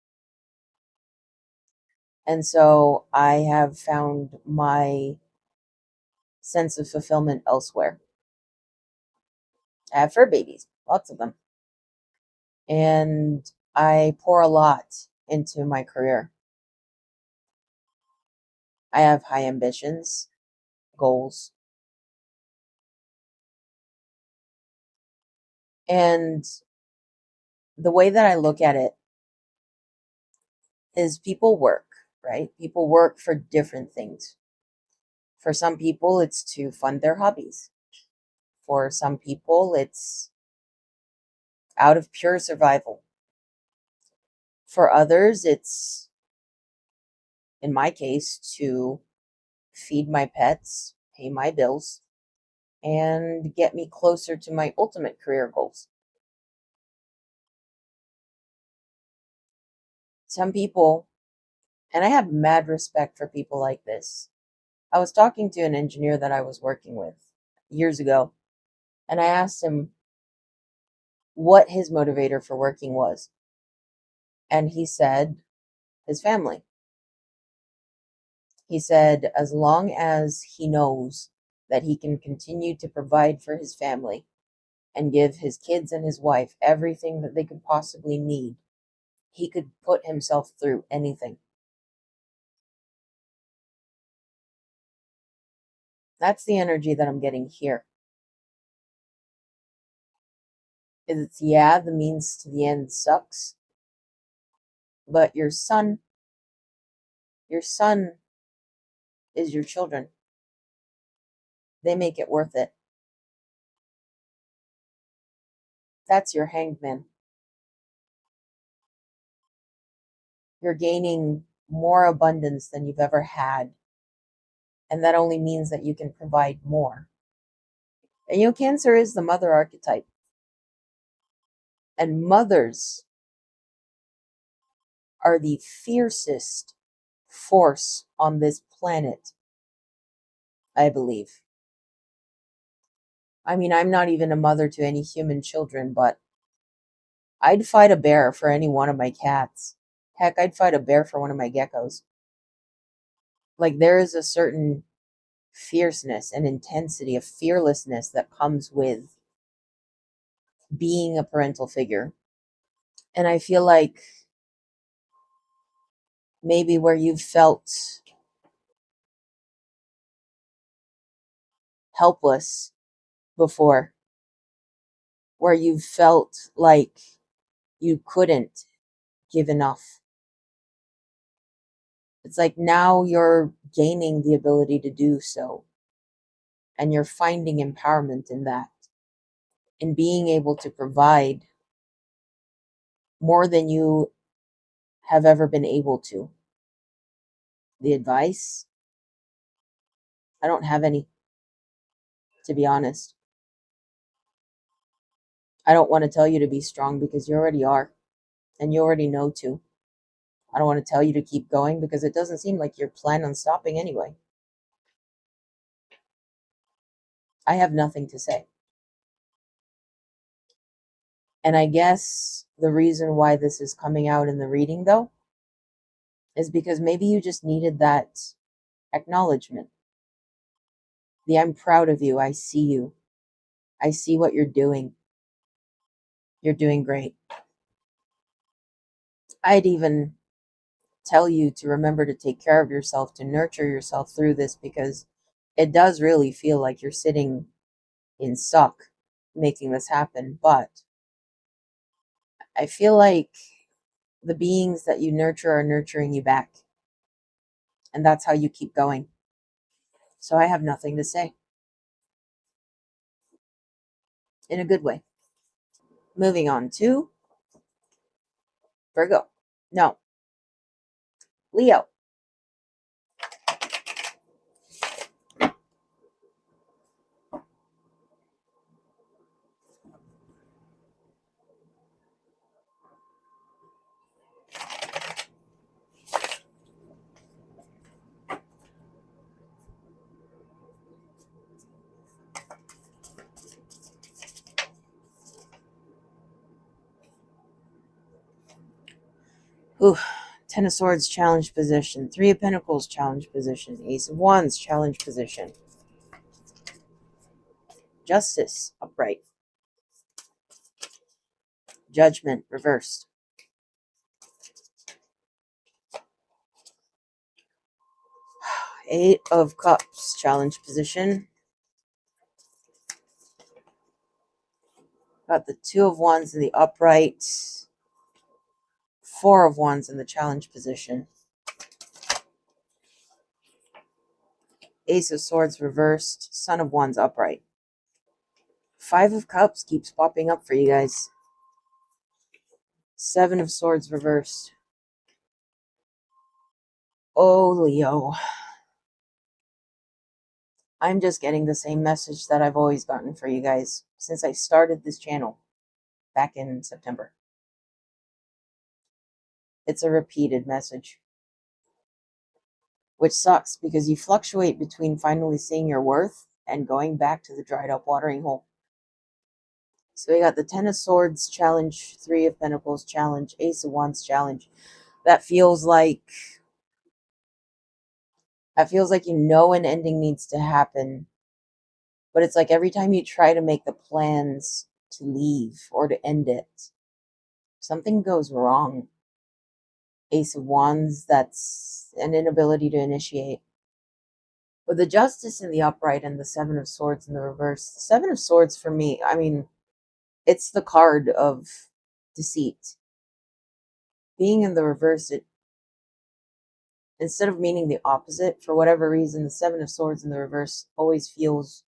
And so I have found my sense of fulfillment elsewhere. I have fur babies, lots of them. And I pour a lot into my career. I have high ambitions, goals. And the way that I look at it is people work, right? People work for different things. For some people, it's to fund their hobbies. For some people, it's out of pure survival. For others, it's, in my case, to feed my pets, pay my bills, and get me closer to my ultimate career goals. Some people, and I have mad respect for people like this. I was talking to an engineer that I was working with years ago, and I asked him what his motivator for working was. And he said his family. He said as long as he knows that he can continue to provide for his family and give his kids and his wife everything that they could possibly need, he could put himself through anything. That's the energy that I'm getting here. It's, yeah, the means to the end sucks, but your son is your children. They make it worth it. That's your hanged man. You're gaining more abundance than you've ever had. And that only means that you can provide more. And you know, Cancer is the mother archetype. And mothers are the fiercest force on this planet, I believe. I mean, I'm not even a mother to any human children, but I'd fight a bear for any one of my cats. Heck, I'd fight a bear for one of my geckos. Like, there is a certain fierceness and intensity of fearlessness that comes with being a parental figure. And I feel like maybe where you've felt helpless before, where you've felt like you couldn't give enough, it's like now you're gaining the ability to do so. And you're finding empowerment in that, in being able to provide more than you have ever been able to. The advice, I don't have any, to be honest. I don't want to tell you to be strong because you already are, and you already know to. I don't want to tell you to keep going because it doesn't seem like you're planning on stopping anyway. I have nothing to say. And I guess the reason why this is coming out in the reading, though, is because maybe you just needed that acknowledgement. The I'm proud of you. I see you. I see what you're doing. You're doing great. I'd even tell you to remember to take care of yourself, to nurture yourself through this, because it does really feel like you're sitting in suck making this happen. But I feel like the beings that you nurture are nurturing you back. And that's how you keep going. So I have nothing to say. In a good way. Moving on to Virgo. No, Leo. Ooh, Ten of Swords, challenge position. Three of Pentacles, challenge position. Ace of Wands, challenge position. Justice, upright. Judgment, reversed. Eight of Cups, challenge position. Got the Two of Wands in the upright. Four of Wands in the challenge position. Ace of Swords reversed. Son of Wands upright. Five of Cups keeps popping up for you guys. Seven of Swords reversed. Oh, Leo. I'm just getting the same message that I've always gotten for you guys since I started this channel back in September. It's a repeated message, which sucks because you fluctuate between finally seeing your worth and going back to the dried up watering hole. So we got the Ten of Swords challenge, Three of Pentacles challenge, Ace of Wands challenge. That feels like you know an ending needs to happen, but it's like every time you try to make the plans to leave or to end it, something goes wrong. Ace of Wands, that's an inability to initiate. With the Justice in the upright and the Seven of Swords in the reverse, the Seven of Swords for me, I mean, it's the card of deceit. Being in the reverse, it, instead of meaning the opposite, for whatever reason, the Seven of Swords in the reverse always feels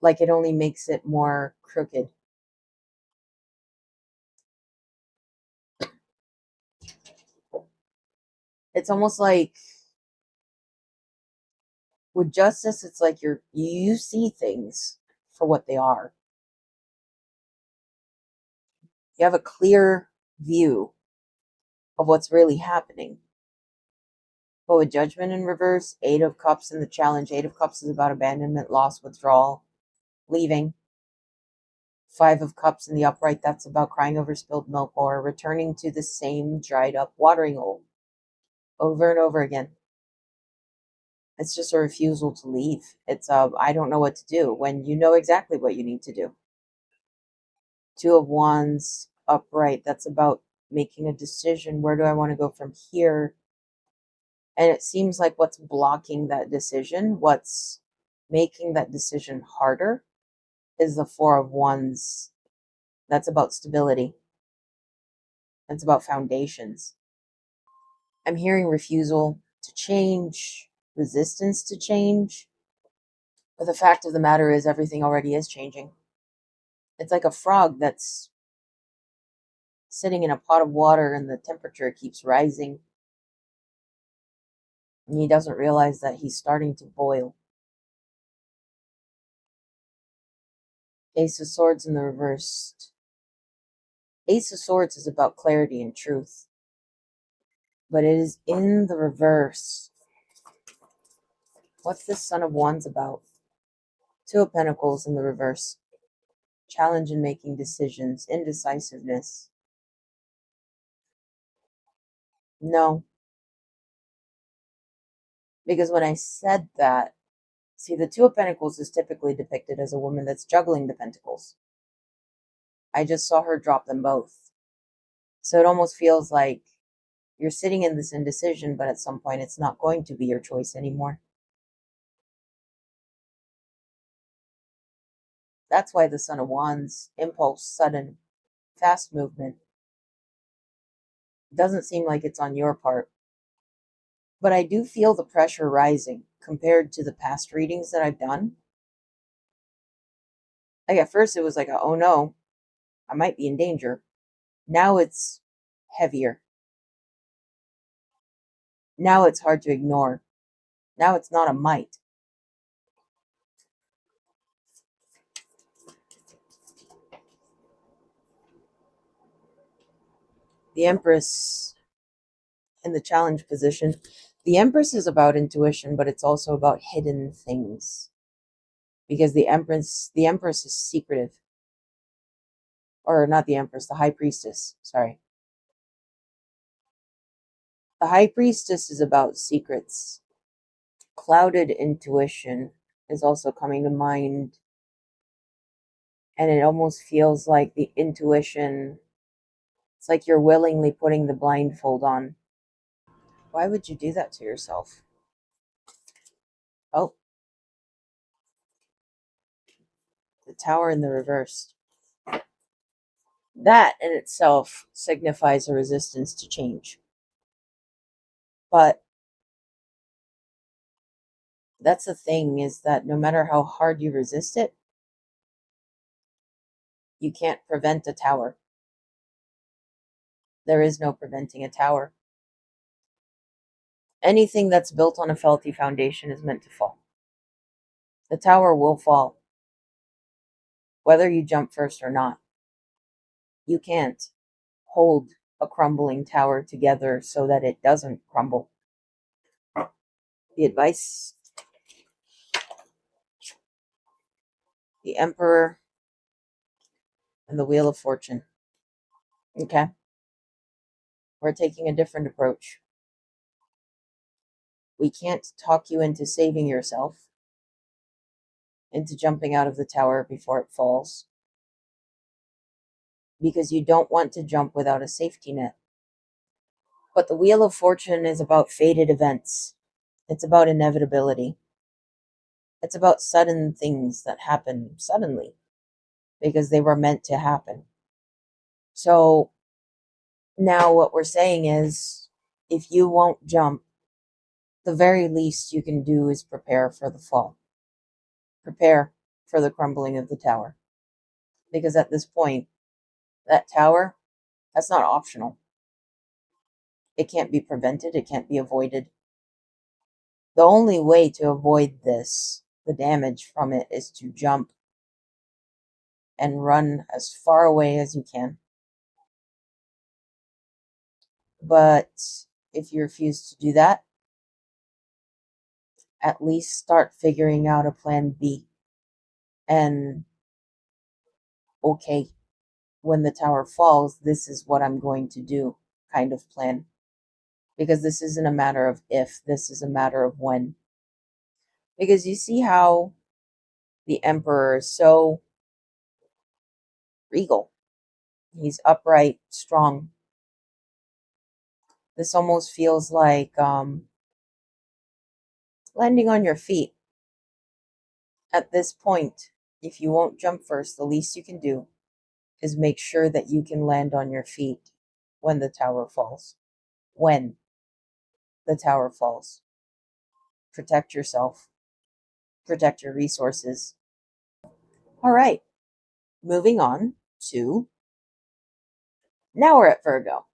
like it only makes it more crooked. It's almost like with Justice, it's like you see things for what they are. You have a clear view of what's really happening. But with Judgment in reverse, Eight of Cups in the challenge. Eight of Cups is about abandonment, loss, withdrawal, leaving. Five of Cups in the upright, that's about crying over spilled milk or returning to the same dried up watering hole over and over again. It's just a refusal to leave. It's I don't know what to do, when you know exactly what you need to do. Two of Wands upright, that's about making a decision. Where do I want to go from here? And it seems like what's blocking that decision, what's making that decision harder, is the Four of Wands. That's about stability. That's about foundations. I'm hearing refusal to change, resistance to change. But the fact of the matter is everything already is changing. It's like a frog that's sitting in a pot of water and the temperature keeps rising. And he doesn't realize that he's starting to boil. Ace of Swords in the reverse. Ace of Swords is about clarity and truth. But it is in the reverse. What's this Son of Wands about? Two of Pentacles in the reverse. Challenge in making decisions. Indecisiveness. No. Because when I said that, See, the Two of Pentacles is typically depicted as a woman that's juggling the pentacles. I just saw her drop them both. So it almost feels like you're sitting in this indecision, but at some point it's not going to be your choice anymore. That's why the Son of Wands, impulse, sudden, fast movement, doesn't seem like it's on your part. But I do feel the pressure rising compared to the past readings that I've done. Like at first it was like, oh no, I might be in danger. Now it's heavier. Now it's hard to ignore. Now it's not a might. The Empress in the challenge position. The Empress is about intuition, but it's also about hidden things. Because the Empress is secretive. Or not the Empress, the High Priestess. Sorry. The High Priestess is about secrets. Clouded intuition is also coming to mind. And it almost feels like the intuition, it's like you're willingly putting the blindfold on. Why would you do that to yourself? Oh. The Tower in the reverse. That in itself signifies a resistance to change. But that's the thing, is that no matter how hard you resist it, you can't prevent a tower. There is no preventing a tower. Anything that's built on a faulty foundation is meant to fall. The tower will fall, whether you jump first or not. You can't hold a crumbling tower together so that it doesn't crumble. The advice, the Emperor, and the Wheel of Fortune. Okay? We're taking a different approach. We can't talk you into saving yourself, into jumping out of the tower before it falls, because you don't want to jump without a safety net. But the Wheel of Fortune is about fated events. It's about inevitability. It's about sudden things that happen suddenly because they were meant to happen. So now what we're saying is, if you won't jump, the very least you can do is prepare for the fall. Prepare for the crumbling of the tower. Because at this point, that tower, that's not optional. It can't be prevented. It can't be avoided. The only way to avoid this, the damage from it, is to jump and run as far away as you can. But if you refuse to do that, at least start figuring out a plan B. And, okay, when the tower falls, this is what I'm going to do kind of plan. Because this isn't a matter of if, this is a matter of when. Because you see how the Emperor is so regal. He's upright, strong. This almost feels like landing on your feet. At this point, if you won't jump first, the least you can do is make sure that you can land on your feet when the tower falls. When the tower falls. Protect yourself. Protect your resources. All right. Moving on to, now we're at Virgo.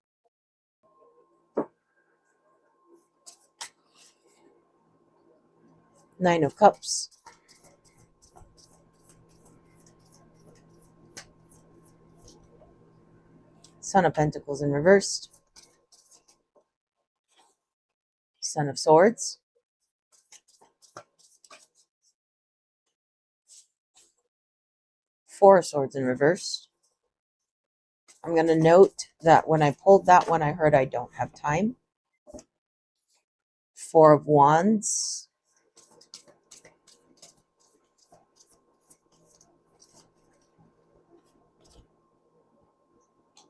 Nine of Cups. Son of Pentacles in reverse. Son of Swords. Four of Swords in reverse. I'm going to note that when I pulled that one, I heard I don't have time. Four of Wands.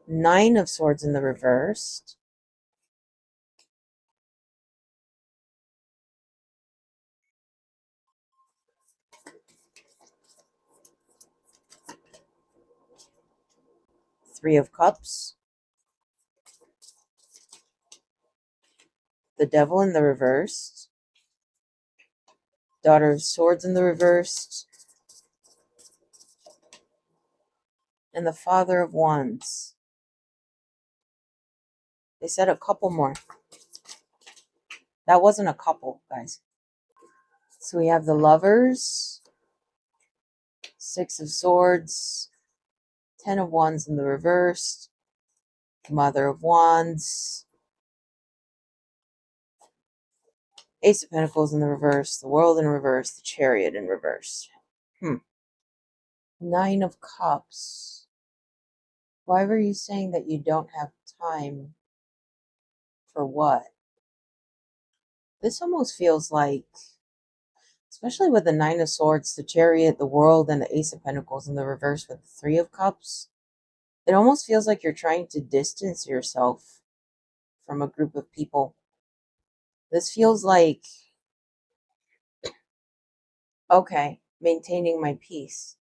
Nine of Swords in the reversed. Three of Cups. The Devil in the reversed. Daughter of Swords in the reversed. And the Father of Wands. They said a couple more. That wasn't a couple, guys. So we have the Lovers, Six of Swords, Ten of Wands in the reversed, Mother of Wands, Ace of Pentacles in the reverse, the World in reverse, the Chariot in reverse. Nine of Cups. Why were you saying that you don't have time for what? This almost feels like, especially with the Nine of Swords, the Chariot, the World, and the Ace of Pentacles in the reverse with the Three of Cups, it almost feels like you're trying to distance yourself from a group of people. This feels like, okay, maintaining my peace.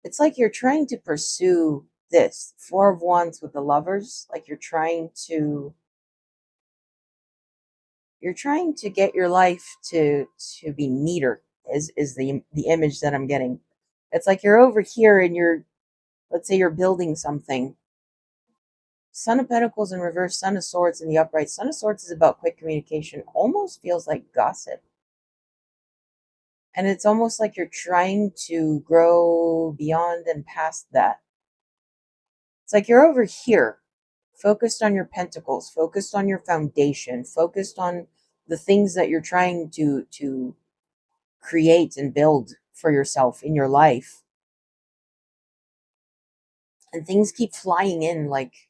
It's like you're trying to pursue this. Four of Wands with the Lovers, like you're trying to get your life to be neater, is the image that I'm getting. It's like you're over here and let's say you're building something. Son of Pentacles in reverse, Son of Swords in the upright. Son of Swords is about quick communication. Almost feels like gossip. And it's almost like you're trying to grow beyond and past that. It's like you're over here, focused on your pentacles, focused on your foundation, focused on the things that you're trying to create and build for yourself in your life. And things keep flying in, like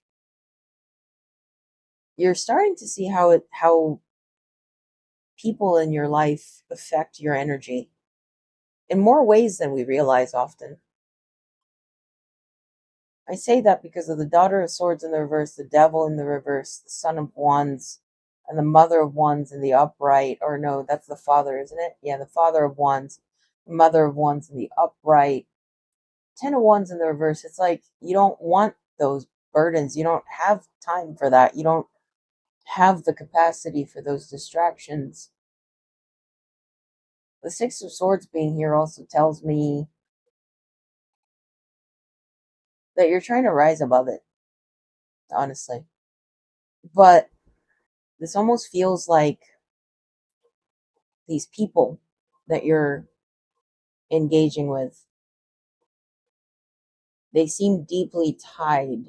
you're starting to see how people in your life affect your energy in more ways than we realize often. I say that because of the Daughter of Swords in the reverse, the Devil in the reverse, the Son of Wands, and the Mother of Wands in the upright. Or no, that's the Father, isn't it? Yeah, the Father of Wands, the Mother of Wands in the upright, Ten of Wands in the reverse. It's like you don't want those burdens. You don't have time for that. You don't have the capacity for those distractions. The Six of Swords being here also tells me that you're trying to rise above it, honestly. But this almost feels like these people that you're engaging with, they seem deeply tied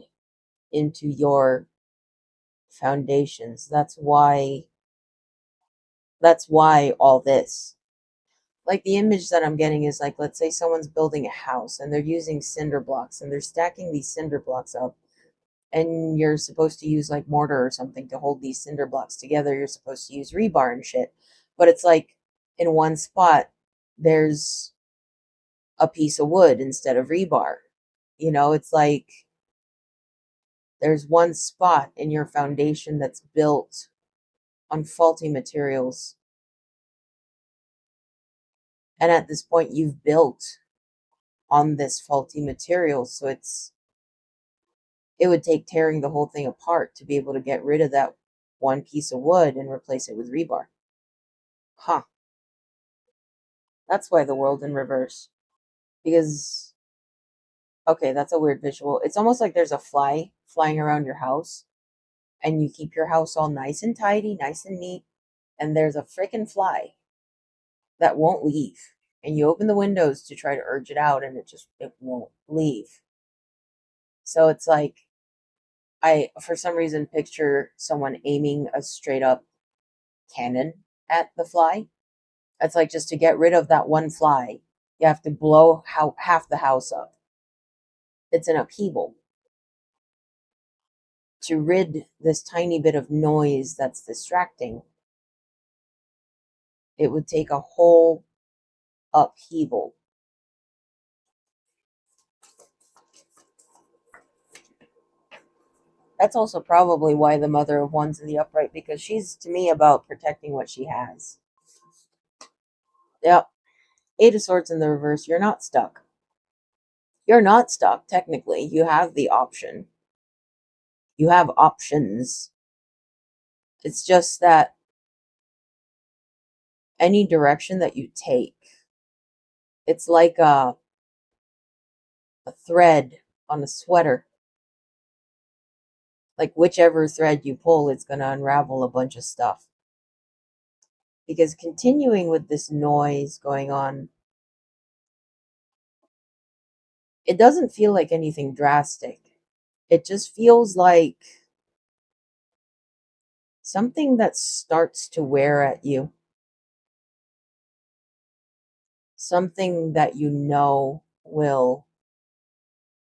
into your foundations. That's why all this. Like the image that I'm getting is like, let's say someone's building a house and they're using cinder blocks and they're stacking these cinder blocks up, and you're supposed to use like mortar or something to hold these cinder blocks together. You're supposed to use rebar and shit. But it's like in one spot, there's a piece of wood instead of rebar. You know, it's like there's one spot in your foundation that's built on faulty materials. And at this point, you've built on this faulty material. So it would take tearing the whole thing apart to be able to get rid of that one piece of wood and replace it with rebar. Huh. That's why the World in reverse. Because, okay, that's a weird visual. It's almost like there's a fly flying around your house and you keep your house all nice and tidy, nice and neat. And there's a freaking fly that won't leave. And you open the windows to try to urge it out and it won't leave. So it's like, I, for some reason, picture someone aiming a straight up cannon at the fly. It's like just to get rid of that one fly, you have to blow half the house up. It's an upheaval. To rid this tiny bit of noise that's distracting, it would take a whole upheaval. That's also probably why the Mother of Wands in the upright, because she's, to me, about protecting what she has. Yep. Eight of Swords in the reverse. You're not stuck. You're not stuck, technically. You have the option. You have options. It's just that any direction that you take, it's like a thread on a sweater. Like whichever thread you pull, it's going to unravel a bunch of stuff. Because continuing with this noise going on, it doesn't feel like anything drastic. It just feels like something that starts to wear at you. Something that you know will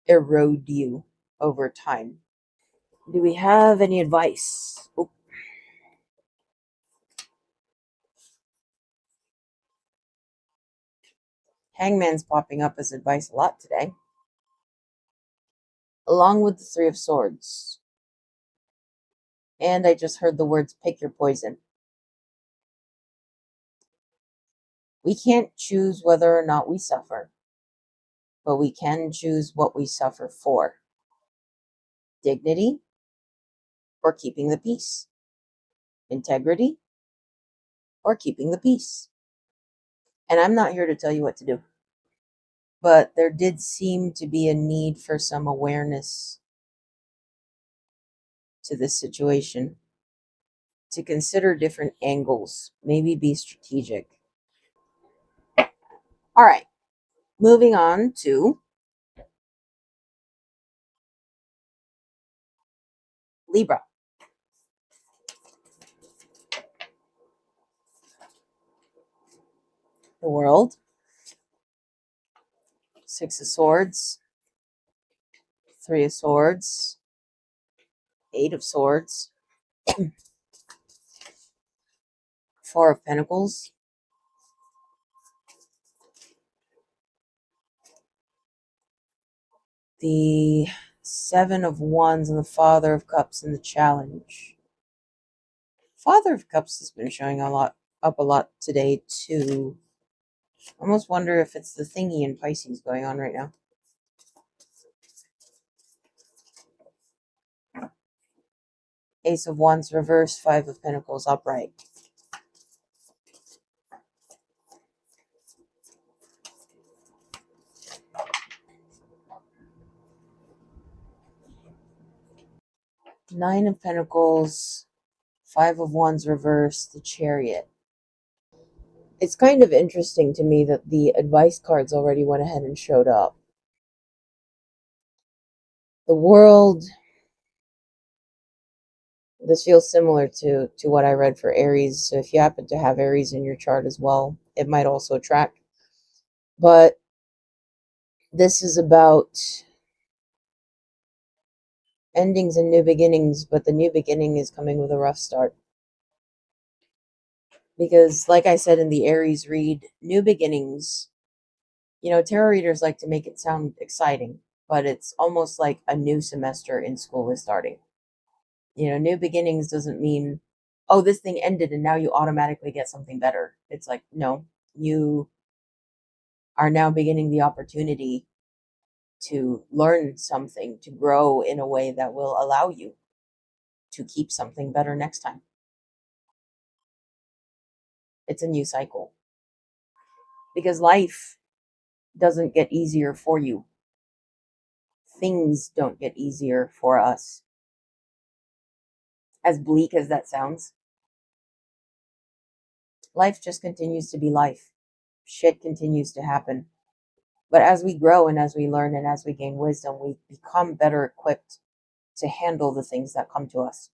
erode you over time. Do we have any advice? Oh, Hangman's popping up as advice a lot today, along with the Three of Swords. And I just heard the words pick your poison. We can't choose whether or not we suffer, but we can choose what we suffer for. Dignity or keeping the peace. Integrity or keeping the peace. And I'm not here to tell you what to do. But there did seem to be a need for some awareness to this situation, to consider different angles, maybe be strategic. All right, moving on to Libra. The World, Six of Swords, Three of Swords, Eight of Swords, Four of Pentacles, the Seven of Wands, and the Father of Cups in the challenge. Father of Cups has been showing up a lot today too. I almost wonder if it's the thingy in Pisces going on right now. Ace of Wands reverse, Five of Pentacles upright. Nine of Pentacles, Five of Wands reverse, the Chariot. It's kind of interesting to me that the advice cards already went ahead and showed up. The World, this feels similar to what I read for Aries. So if you happen to have Aries in your chart as well, it might also track. But this is about endings and new beginnings, but the new beginning is coming with a rough start. Because like I said in the Aries read, new beginnings, tarot readers like to make it sound exciting, but it's almost like a new semester in school is starting. New beginnings doesn't mean, oh, this thing ended and now you automatically get something better. It's like, no, you are now beginning the opportunity to learn something, to grow in a way that will allow you to keep something better next time. It's a new cycle. Because life doesn't get easier for you. Things don't get easier for us. As bleak as that sounds, life just continues to be life. Shit continues to happen. But as we grow and as we learn and as we gain wisdom, we become better equipped to handle the things that come to us.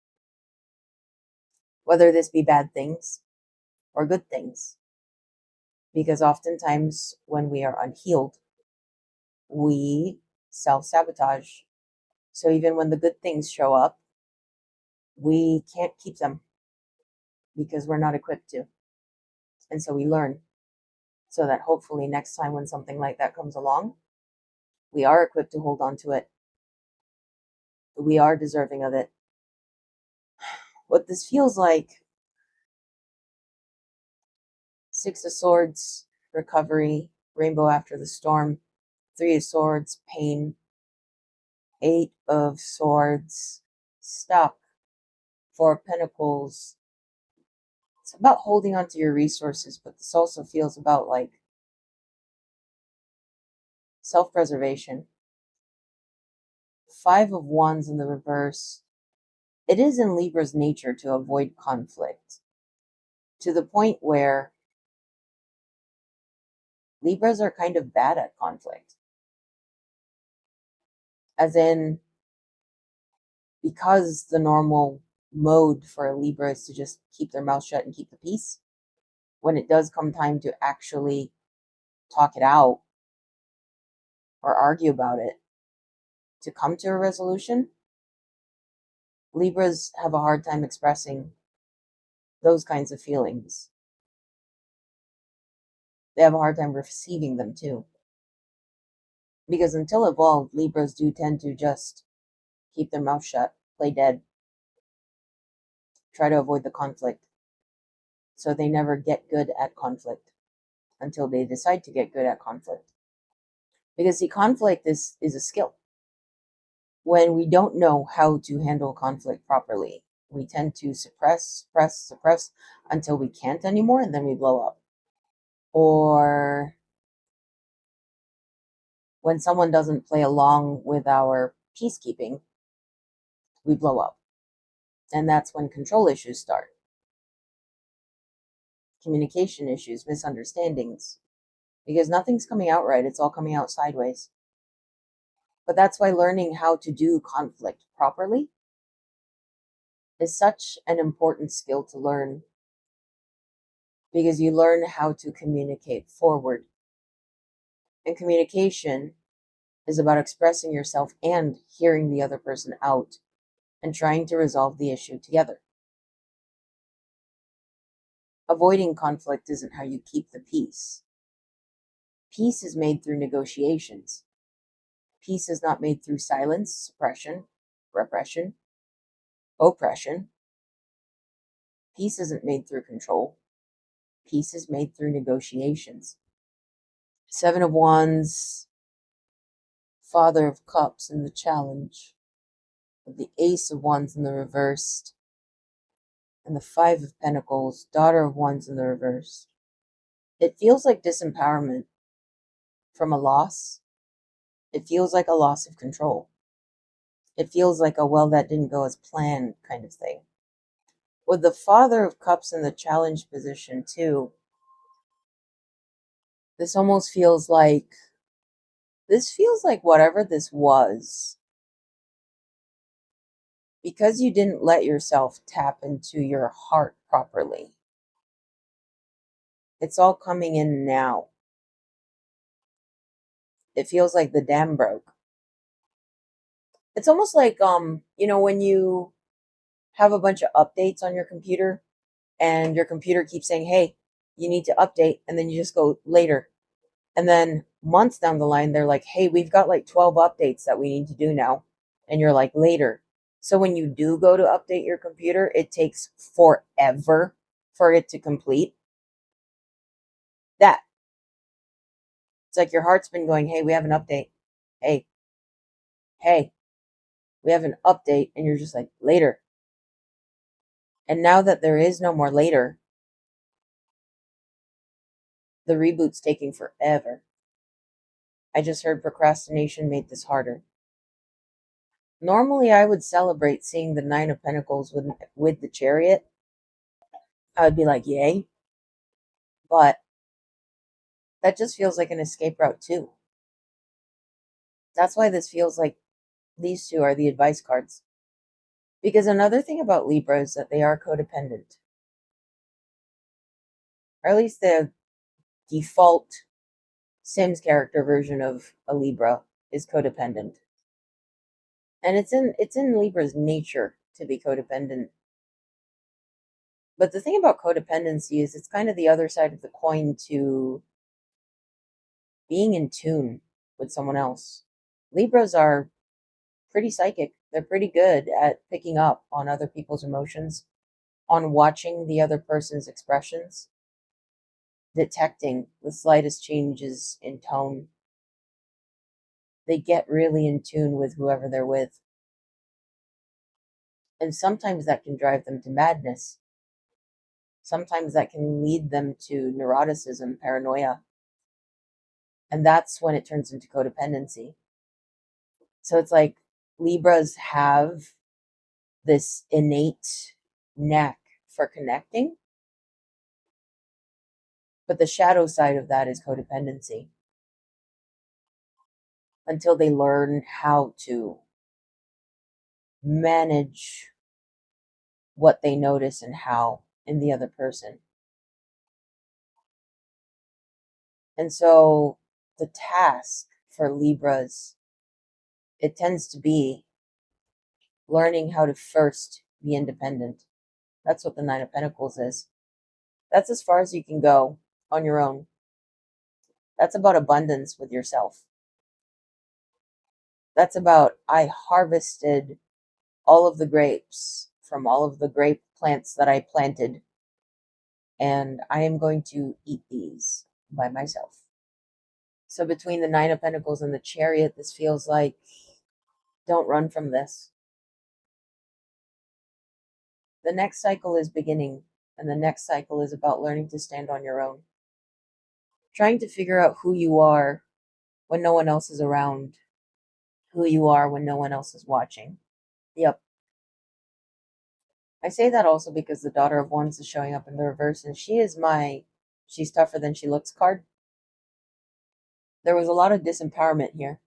Whether this be bad things or good things. Because oftentimes when we are unhealed, we self-sabotage. So even when the good things show up, we can't keep them because we're not equipped to. And so we learn so that hopefully next time when something like that comes along, we are equipped to hold on to it. We are deserving of it. What this feels like: Six of Swords, recovery, rainbow after the storm. Three of Swords, pain. Eight of Swords, stuck. Four of Pentacles. It's about holding on to your resources, but this also feels about like self-preservation. Five of Wands in the reverse. It is in Libra's nature to avoid conflict, to the point where Libras are kind of bad at conflict. As in, because the normal mode for a Libra is to just keep their mouth shut and keep the peace, when it does come time to actually talk it out or argue about it to come to a resolution, Libras have a hard time expressing those kinds of feelings. They have a hard time receiving them too. Because until evolved, Libras do tend to just keep their mouth shut, play dead, try to avoid the conflict. So they never get good at conflict until they decide to get good at conflict. Because see, conflict is a skill. When we don't know how to handle conflict properly, we tend to suppress until we can't anymore, and then we blow up. Or when someone doesn't play along with our peacekeeping, we blow up. And that's when control issues start. Communication issues, misunderstandings. Because nothing's coming out right, it's all coming out sideways. But that's why learning how to do conflict properly is such an important skill to learn. Because you learn how to communicate forward. And communication is about expressing yourself and hearing the other person out and trying to resolve the issue together. Avoiding conflict isn't how you keep the peace. Peace is made through negotiations. Peace is not made through silence, suppression, repression, oppression. Peace isn't made through control. Peace is made through negotiations. Seven of Wands, Father of Cups in the challenge, the Ace of Wands in the reversed, and the Five of Pentacles, Daughter of Wands in the reverse. It feels like disempowerment from a loss. It feels like a loss of control. It feels like a, well, that didn't go as planned kind of thing. With the Father of Cups in the challenge position too, this almost feels like, whatever this was, because you didn't let yourself tap into your heart properly, it's all coming in now. It feels like the dam broke. It's almost like, when you have a bunch of updates on your computer and your computer keeps saying, hey, you need to update, and then you just go later. And then months down the line, they're like, hey, we've got like 12 updates that we need to do now. And you're like, later. So when you do go to update your computer, it takes forever for it to complete. That. It's like your heart's been going, hey, we have an update. Hey, we have an update. And you're just like, later. And now that there is no more later, the reboot's taking forever. I just heard procrastination made this harder. Normally, I would celebrate seeing the Nine of Pentacles with the Chariot. I would be like, yay. But that just feels like an escape route too. That's why this feels like these two are the advice cards. Because another thing about Libra is that they are codependent. Or at least the default Sims character version of a Libra is codependent. And it's in Libra's nature to be codependent. But the thing about codependency is it's kind of the other side of the coin to being in tune with someone else. Libras are pretty psychic. They're pretty good at picking up on other people's emotions, on watching the other person's expressions, detecting the slightest changes in tone. They get really in tune with whoever they're with. And sometimes that can drive them to madness. Sometimes that can lead them to neuroticism, paranoia. And that's when it turns into codependency. So it's like Libras have this innate knack for connecting, but the shadow side of that is codependency until they learn how to manage what they notice and how in the other person. And so the task for Libras, it tends to be learning how to first be independent. That's what the Nine of Pentacles is. That's as far as you can go on your own. That's about abundance with yourself. That's about, I harvested all of the grapes from all of the grape plants that I planted, and I am going to eat these by myself. So between the Nine of Pentacles and the Chariot, this feels like, don't run from this. The next cycle is beginning, and the next cycle is about learning to stand on your own. Trying to figure out who you are when no one else is around, who you are when no one else is watching. Yep. I say that also because the Daughter of Wands is showing up in the reverse, and she is my she's tougher than she looks card. There was a lot of disempowerment here.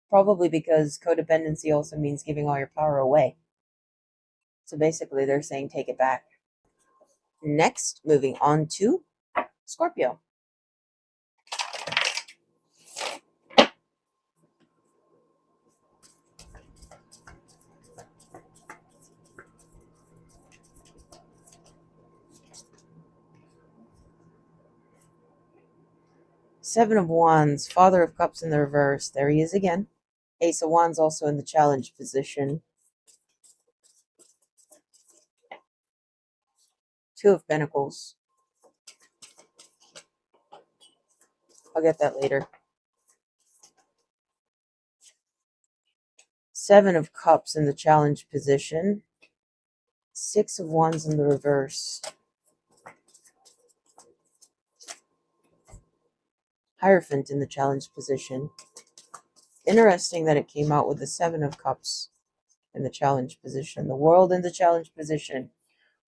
Probably because codependency also means giving all your power away. So basically they're saying take it back. Next, moving on to Scorpio. Seven of Wands, Father of Cups in the reverse. There he is again. Ace of Wands also in the challenge position. Two of Pentacles. I'll get that later. Seven of Cups in the challenge position. Six of Wands in the reverse. Hierophant in the challenge position. Interesting that it came out with the Seven of Cups in the challenge position. The World in the challenge position.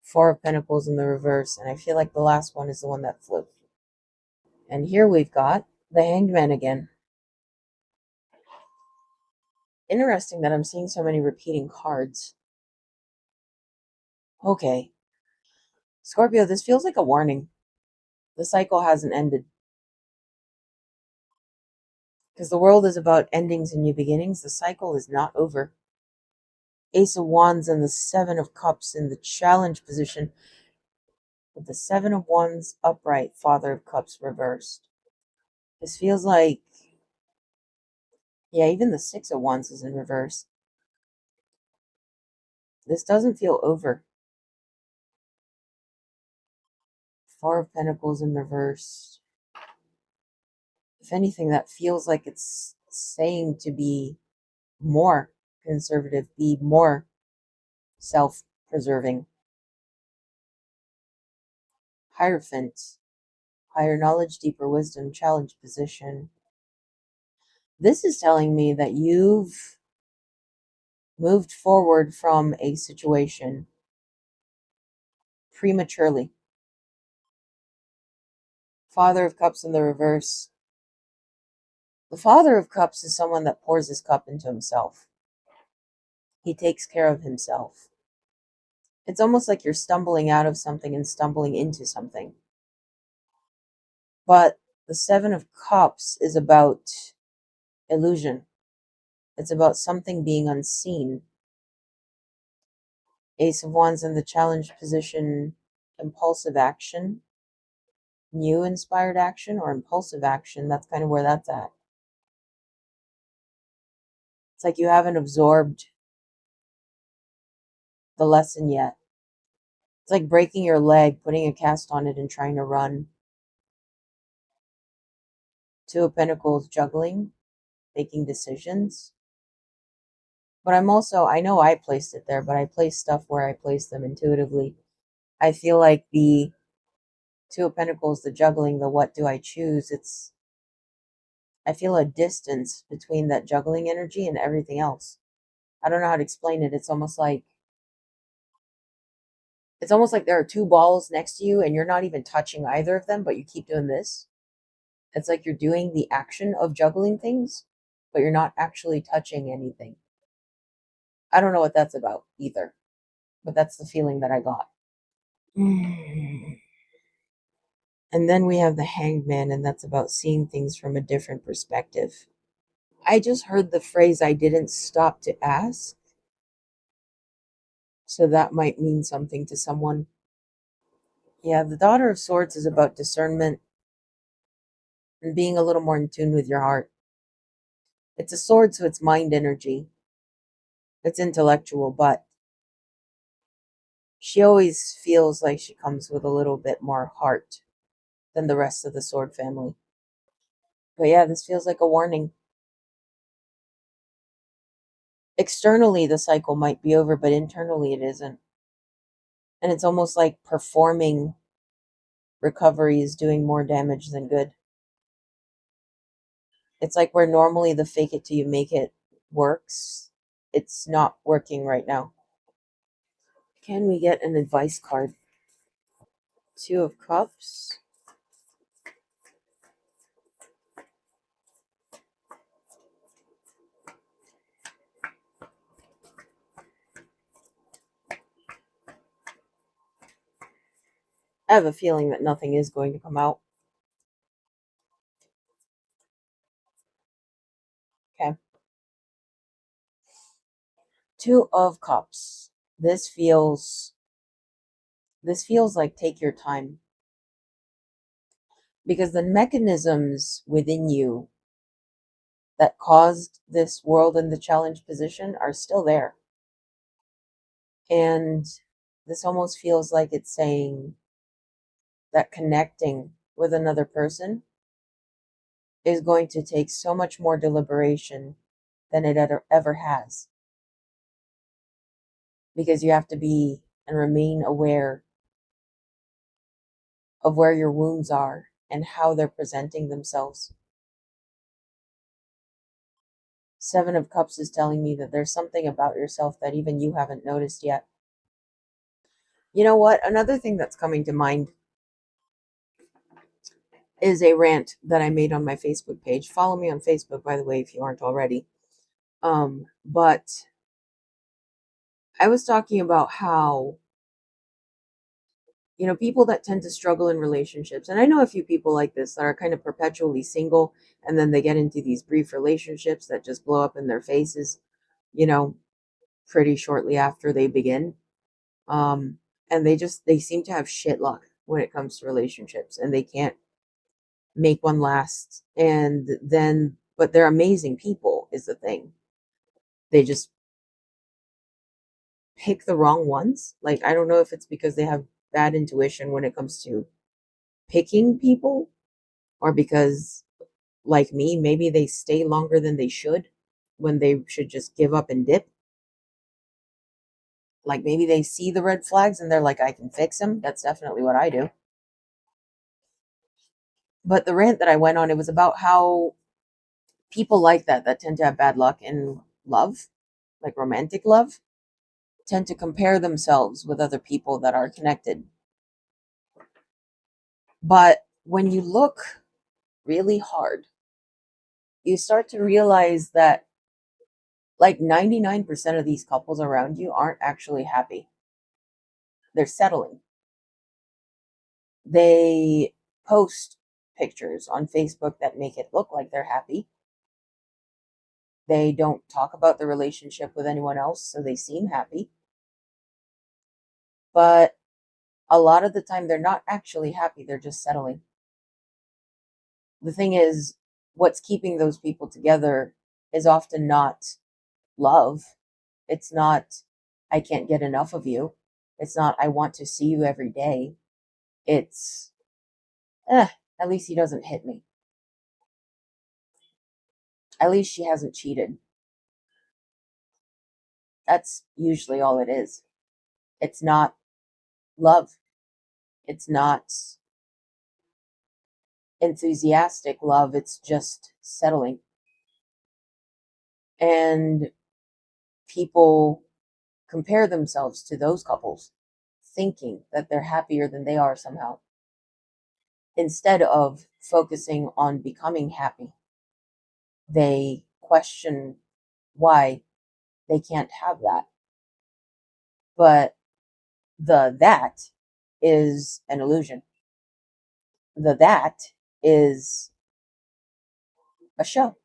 Four of Pentacles in the reverse. And I feel like the last one is the one that flipped. And here we've got the Hanged Man again. Interesting that I'm seeing so many repeating cards. Okay. Scorpio, this feels like a warning. The cycle hasn't ended. Because the world is about endings and new beginnings. The cycle is not over. Ace of Wands and the Seven of Cups in the challenge position. With the Seven of Wands upright, Father of Cups reversed. This feels like, yeah, even the Six of Wands is in reverse. This doesn't feel over. Four of Pentacles in reverse. If anything, that feels like it's saying to be more conservative, be more self-preserving. Hierophant, higher knowledge, deeper wisdom, challenge position. This is telling me that you've moved forward from a situation prematurely. Father of Cups in the reverse. The Father of Cups is someone that pours his cup into himself. He takes care of himself. It's almost like you're stumbling out of something and stumbling into something. But the Seven of Cups is about illusion. It's about something being unseen. Ace of Wands in the challenge position, impulsive action. New inspired action or impulsive action, that's kind of where that's at. It's like you haven't absorbed the lesson yet. It's like breaking your leg, putting a cast on it, and trying to run. Two of Pentacles, juggling, making decisions. But I know I placed it there, but I place stuff where I place them intuitively. I feel like the Two of Pentacles, the juggling, the what do I choose, I feel a distance between that juggling energy and everything else. I don't know how to explain it. It's almost like there are two balls next to you and you're not even touching either of them, but you keep doing this. It's like you're doing the action of juggling things, but you're not actually touching anything. I don't know what that's about either, but that's the feeling that I got. And then we have the Hanged Man, and that's about seeing things from a different perspective. I just heard the phrase, I didn't stop to ask. So that might mean something to someone. Yeah, the Daughter of Swords is about discernment and being a little more in tune with your heart. It's a sword, so it's mind energy. It's intellectual, but she always feels like she comes with a little bit more heart than the rest of the sword family. But yeah, this feels like a warning. Externally, the cycle might be over, but internally it isn't. And it's almost like performing recovery is doing more damage than good. It's like where normally the fake it till you make it works, it's not working right now. Can we get an advice card? Two of Cups. I have a feeling that nothing is going to come out. Okay. Two of Cups. This feels like take your time. Because the mechanisms within you that caused this world in the challenge position are still there. And this almost feels like it's saying that connecting with another person is going to take so much more deliberation than it ever has. Because you have to be and remain aware of where your wounds are and how they're presenting themselves. Seven of Cups is telling me that there's something about yourself that even you haven't noticed yet. You know what? Another thing that's coming to mind is a rant that I made on my Facebook page. Follow me on Facebook, by the way, if you aren't already. But I was talking about how, people that tend to struggle in relationships, and I know a few people like this that are kind of perpetually single, and then they get into these brief relationships that just blow up in their faces, pretty shortly after they begin. And they seem to have shit luck when it comes to relationships, and they can't make one last. But they're amazing people is the thing. They just pick the wrong ones. Like, I don't know if it's because they have bad intuition when it comes to picking people, or because, like me, maybe they stay longer than they should when they should just give up and dip. Like, maybe they see the red flags and they're like, I can fix them. That's definitely what I do. But the rant that I went on, it was about how people like that tend to have bad luck in love, like romantic love, tend to compare themselves with other people that are connected. But when you look really hard, you start to realize that like 99% of these couples around you aren't actually happy. They're settling. They post pictures on Facebook that make it look like they're happy. They don't talk about the relationship with anyone else, so they seem happy. But a lot of the time, they're not actually happy. They're just settling. The thing is, what's keeping those people together is often not love. It's not I can't get enough of you. It's not, I want to see you every day. It's, at least he doesn't hit me. At least she hasn't cheated. That's usually all it is. It's not love. It's not enthusiastic love. It's just settling. And people compare themselves to those couples, thinking that they're happier than they are somehow, instead of focusing on becoming happy. They question why they can't have that. But that is an illusion. That is a show.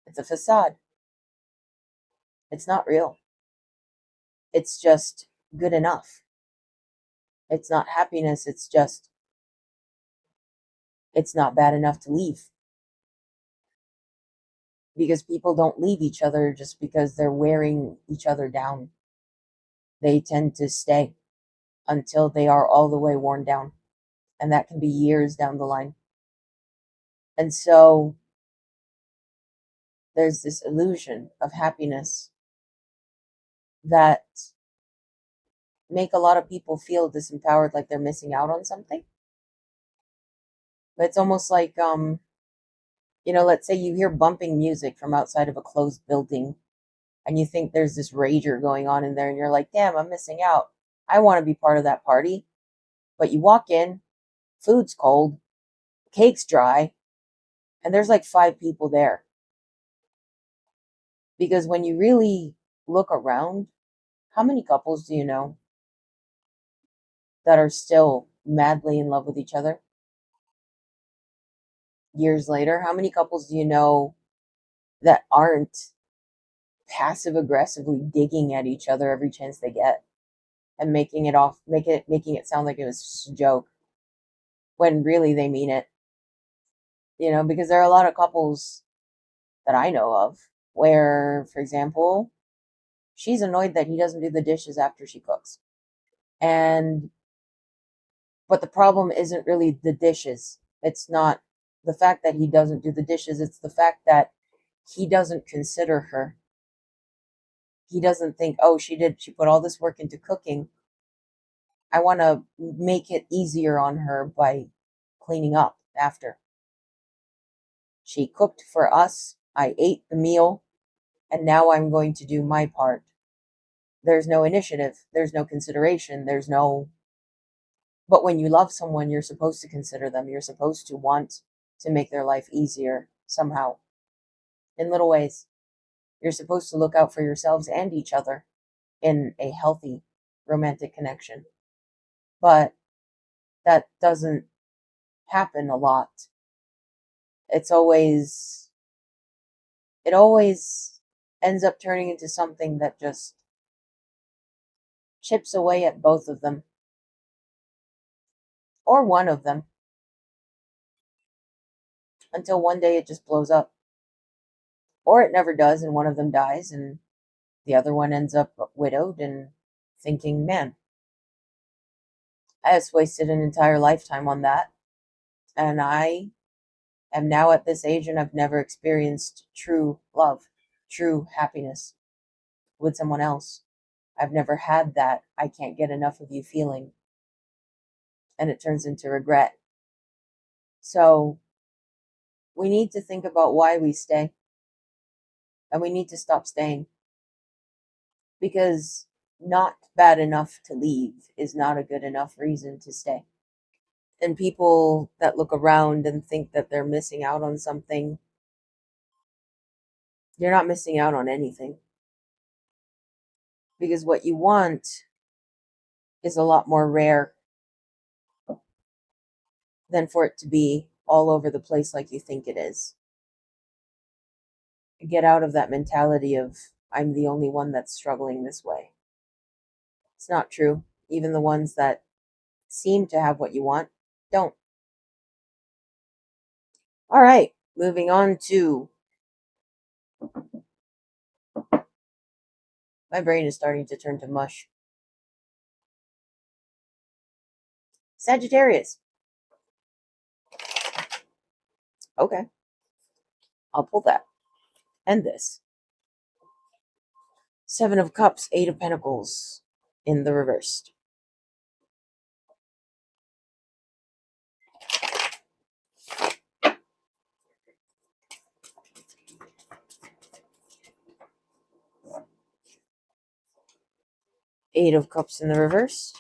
It's a facade. It's not real. It's just good enough. It's not happiness. It's just, it's not bad enough to leave. Because people don't leave each other just because they're wearing each other down. They tend to stay until they are all the way worn down. And that can be years down the line. And so there's this illusion of happiness that make a lot of people feel disempowered, like they're missing out on something. But it's almost like, let's say you hear bumping music from outside of a closed building and you think there's this rager going on in there and you're like, damn, I'm missing out. I want to be part of that party. But you walk in, food's cold, cake's dry, and there's like 5 people there. Because when you really look around, how many couples do you know that are still madly in love with each other years later? How many couples do you know that aren't passive aggressively digging at each other every chance they get and making it sound like it was just a joke when really they mean it? Because there are a lot of couples that I know of where, for example, she's annoyed that he doesn't do the dishes after she cooks. But the problem isn't really the dishes. It's not the fact that he doesn't do the dishes. It's the fact that he doesn't consider her. He doesn't think, oh, she put all this work into cooking. I want to make it easier on her by cleaning up after. She cooked for us. I ate the meal. And now I'm going to do my part. There's no initiative. There's no consideration. But when you love someone, you're supposed to consider them. You're supposed to want to make their life easier somehow, in little ways. You're supposed to look out for yourselves and each other in a healthy romantic connection. But that doesn't happen a lot. It always ends up turning into something that just chips away at both of them, or one of them, until one day it just blows up. Or it never does, and one of them dies, and the other one ends up widowed and thinking, man, I just wasted an entire lifetime on that. And I am now at this age and I've never experienced true love, true happiness with someone else. I've never had that I can't get enough of you feeling. And it turns into regret. So we need to think about why we stay. And we need to stop staying. Because not bad enough to leave is not a good enough reason to stay. And people that look around and think that they're missing out on something, you're not missing out on anything. Because what you want is a lot more rare than for it to be all over the place like you think it is. Get out of that mentality of, I'm the only one that's struggling this way. It's not true. Even the ones that seem to have what you want don't. All right, moving on to My brain is starting to turn to mush. Sagittarius. Okay, I'll pull that. And this. Seven of Cups, Eight of Pentacles in the reversed. Eight of Cups in the reverse.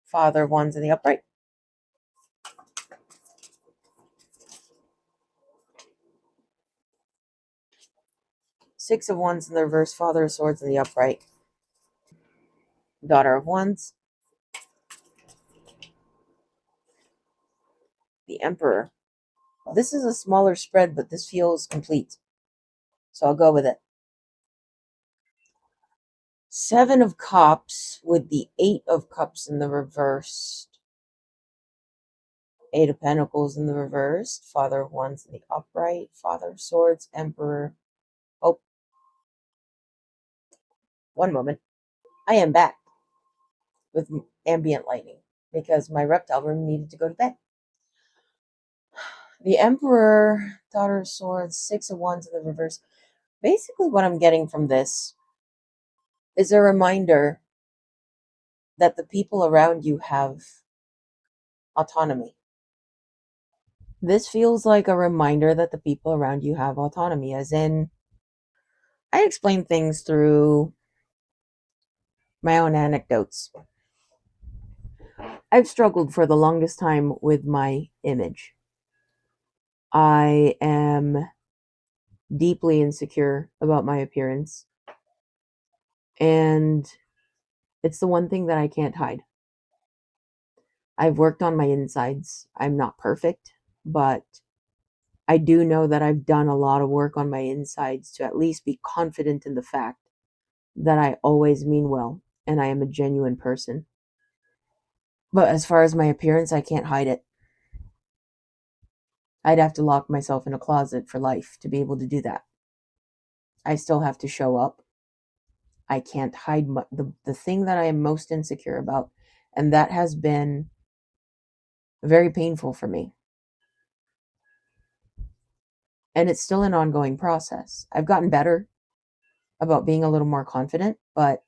Father of Wands in the upright. Six of Wands in the reverse. Father of Swords in the upright. Daughter of Wands. The Emperor. This is a smaller spread, but this feels complete. So I'll go with it. Seven of Cups with the Eight of Cups in the reversed. Eight of Pentacles in the reversed. Father of Wands in the upright. Father of Swords. Emperor. Oh. One moment. I am back with ambient lighting because my reptile room needed to go to bed. The Emperor, Daughter of Swords, Six of Wands in the reverse. Basically, what I'm getting from this is a reminder that the people around you have autonomy. This feels like a reminder that the people around you have autonomy, as in, I explain things through my own anecdotes. I've struggled for the longest time with my image. I am deeply insecure about my appearance. And it's the one thing that I can't hide. I've worked on my insides. I'm not perfect, but I do know that I've done a lot of work on my insides to at least be confident in the fact that I always mean well and I am a genuine person. But as far as my appearance, I can't hide it. I'd have to lock myself in a closet for life to be able to do that. I still have to show up. I can't hide the thing that I am most insecure about. And that has been very painful for me. And it's still an ongoing process. I've gotten better about being a little more confident, but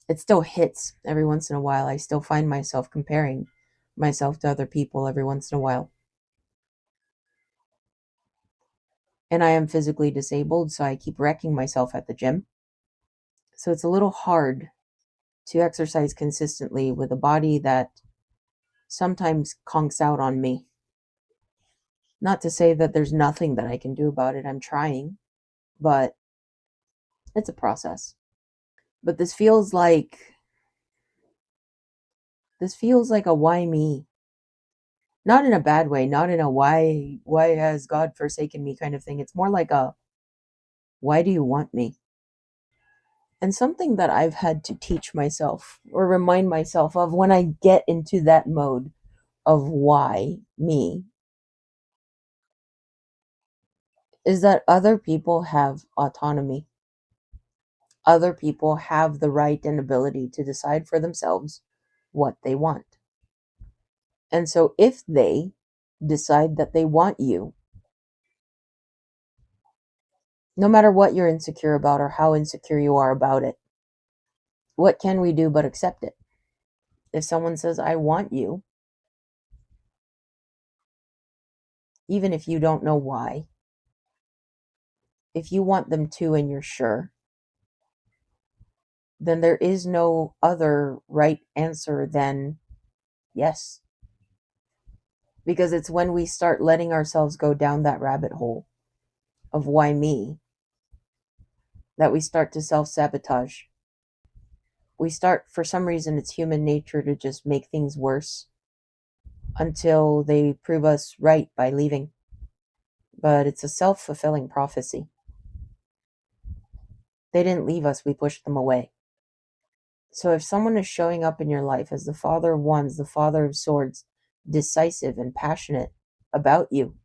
it still hits every once in a while. I still find myself comparing myself to other people every once in a while. And I am physically disabled, so I keep wrecking myself at the gym. So it's a little hard to exercise consistently with a body that sometimes conks out on me. Not to say that there's nothing that I can do about it. I'm trying, but it's a process. But this feels like a why me? Not in a bad way, not in a why has God forsaken me kind of thing. It's more like a why do you want me? And something that I've had to teach myself or remind myself of when I get into that mode of why me is that other people have autonomy. Other people have the right and ability to decide for themselves what they want. And so if they decide that they want you, no matter what you're insecure about or how insecure you are about it, what can we do but accept it? If someone says, I want you, even if you don't know why, if you want them to and you're sure, then there is no other right answer than yes. Because it's when we start letting ourselves go down that rabbit hole of why me that we start to self-sabotage. We start, for some reason, it's human nature to just make things worse until they prove us right by leaving. But it's a self-fulfilling prophecy. They didn't leave us, we pushed them away. So if someone is showing up in your life as the Father of Wands, the Father of Swords, decisive and passionate about you,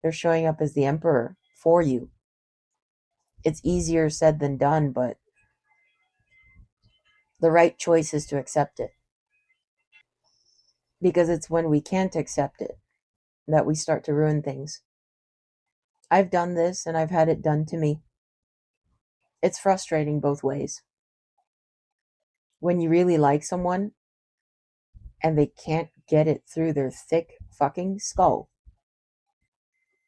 they're showing up as the Emperor for you. It's easier said than done, but the right choice is to accept it. Because it's when we can't accept it that we start to ruin things. I've done this and I've had it done to me. It's frustrating both ways. When you really like someone and they can't get it through their thick fucking skull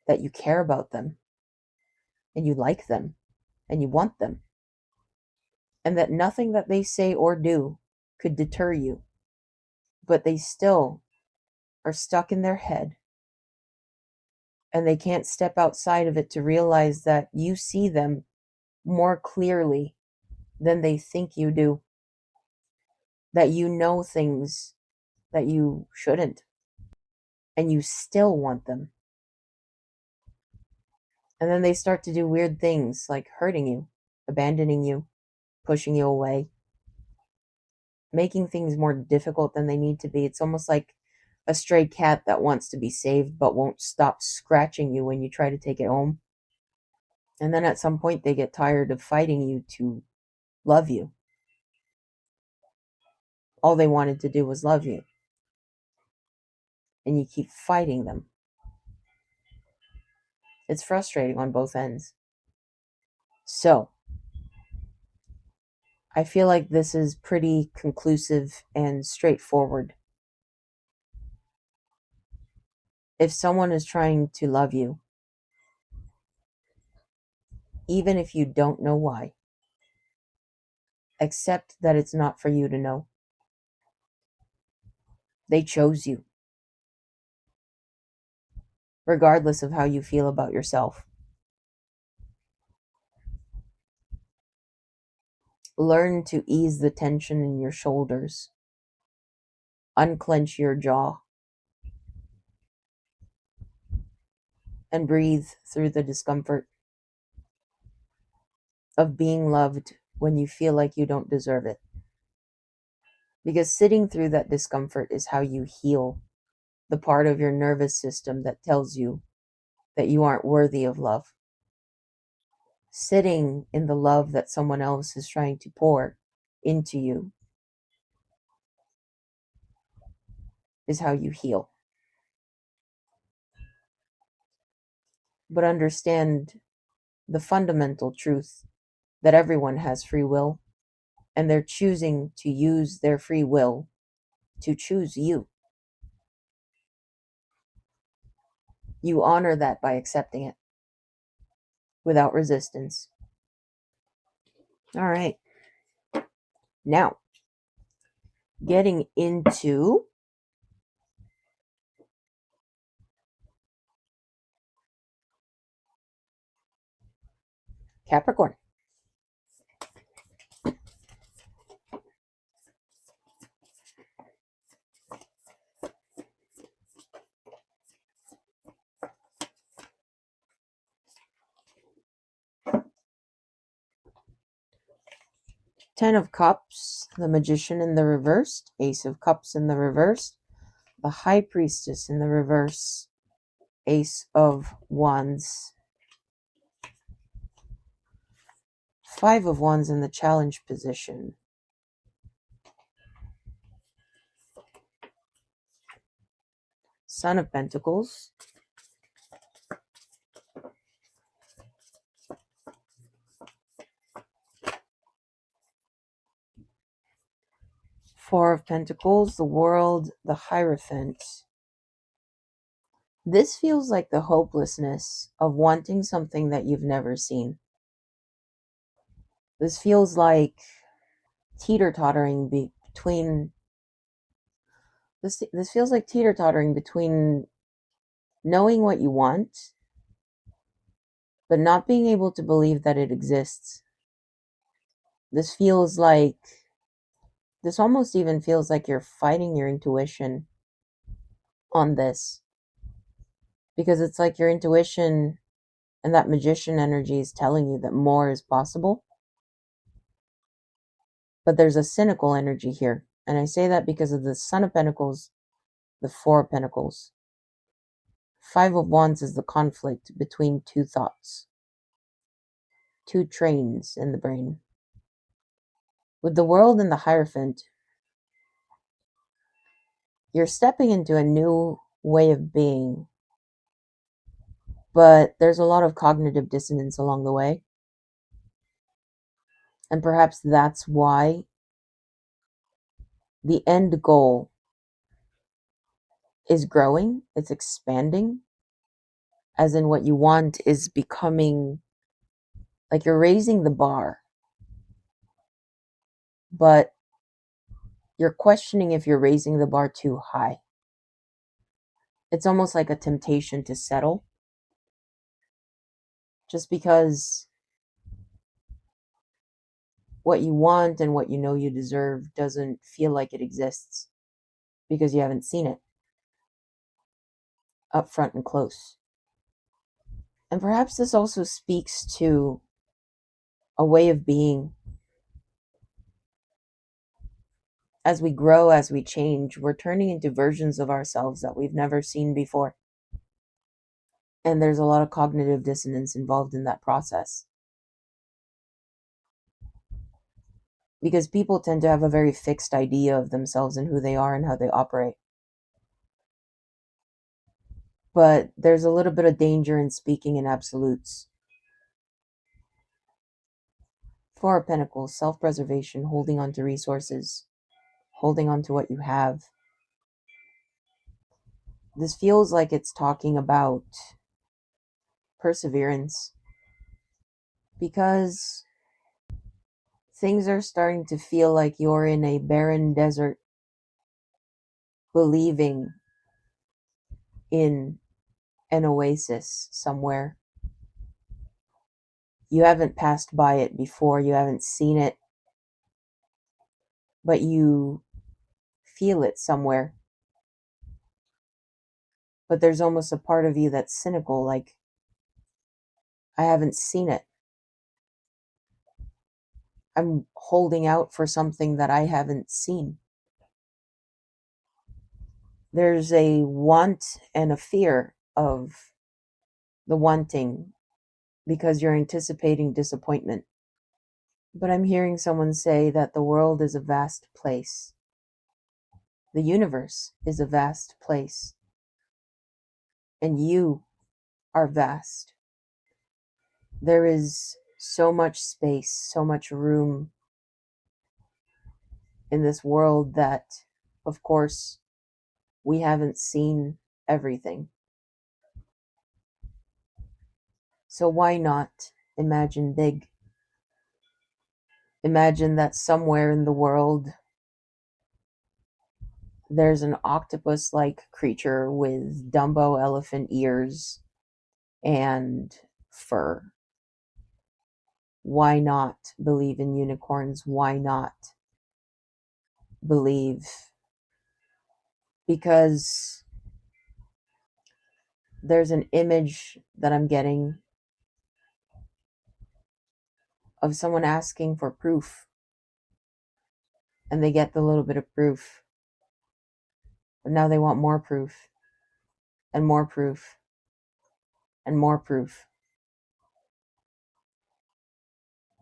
that you care about them and you like them and you want them, and that nothing that they say or do could deter you, but they still are stuck in their head and they can't step outside of it to realize that you see them more clearly than they think you do, that you know things that you shouldn't, and you still want them. And then they start to do weird things like hurting you, abandoning you, pushing you away, making things more difficult than they need to be. It's almost like a stray cat that wants to be saved but won't stop scratching you when you try to take it home. And then at some point they get tired of fighting you to love you. All they wanted to do was love you. And you keep fighting them. It's frustrating on both ends. So, I feel like this is pretty conclusive and straightforward. If someone is trying to love you, even if you don't know why, accept that it's not for you to know. They chose you, regardless of how you feel about yourself. Learn to ease the tension in your shoulders. Unclench your jaw. And breathe through the discomfort of being loved when you feel like you don't deserve it. Because sitting through that discomfort is how you heal the part of your nervous system that tells you that you aren't worthy of love. Sitting in the love that someone else is trying to pour into you is how you heal. But understand the fundamental truth that everyone has free will, and they're choosing to use their free will to choose you. You honor that by accepting it without resistance. All right. Now, getting into Capricorn. Ten of Cups, the Magician in the reverse, Ace of Cups in the reverse, the High Priestess in the reverse, Ace of Wands, Five of Wands in the challenge position, Son of Pentacles, Four of Pentacles, the World, the Hierophant. This feels like the hopelessness of wanting something that you've never seen. This feels like teeter-tottering between this feels like teeter-tottering between knowing what you want but not being able to believe that it exists. This almost even feels like you're fighting your intuition on this, because it's like your intuition and that magician energy is telling you that more is possible. But there's a cynical energy here. And I say that because of the Son of Pentacles, the Four of Pentacles. Five of Wands is the conflict between two thoughts. two trains in the brain. With the World and the Hierophant, you're stepping into a new way of being, but there's a lot of cognitive dissonance along the way. And perhaps that's why the end goal is growing, it's expanding, as in what you want is becoming like you're raising the bar, but you're questioning if you're raising the bar too high. It's almost like a temptation to settle, just because what you want and what you know you deserve doesn't feel like it exists because you haven't seen it up front and close. And perhaps this also speaks to a way of being. As we grow, as we change, we're turning into versions of ourselves that we've never seen before. And there's a lot of cognitive dissonance involved in that process. Because people tend to have a very fixed idea of themselves and who they are and how they operate. But there's a little bit of danger in speaking in absolutes. Four of Pentacles, self-preservation, holding on to resources, holding on to what you have. This feels like it's talking about perseverance, because things are starting to feel like you're in a barren desert, believing in an oasis somewhere. You haven't passed by it before, you haven't seen it, but you feel it somewhere. But there's almost a part of you that's cynical, like, I haven't seen it. I'm holding out for something that I haven't seen. There's a want and a fear of the wanting because you're anticipating disappointment. But I'm hearing someone say that the world is a vast place. The universe is a vast place. And you are vast. There is so much space, so much room in this world that, of course, we haven't seen everything. So why not imagine big? Imagine that somewhere in the world there's an octopus-like creature with Dumbo elephant ears and fur. Why not believe in unicorns? Why not believe? Because there's an image that I'm getting of someone asking for proof, and they get the little bit of proof, but now they want more proof and more proof and more proof.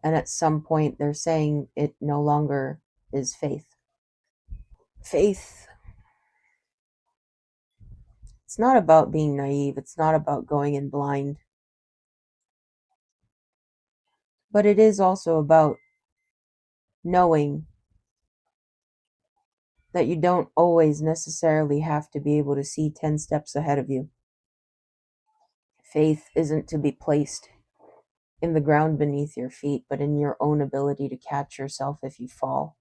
And at some point they're saying it no longer is faith. Faith, it's not about being naive, it's not about going in blind, but it is also about knowing that you don't always necessarily have to be able to see 10 steps ahead of you. Faith isn't to be placed in the ground beneath your feet, but in your own ability to catch yourself if you fall.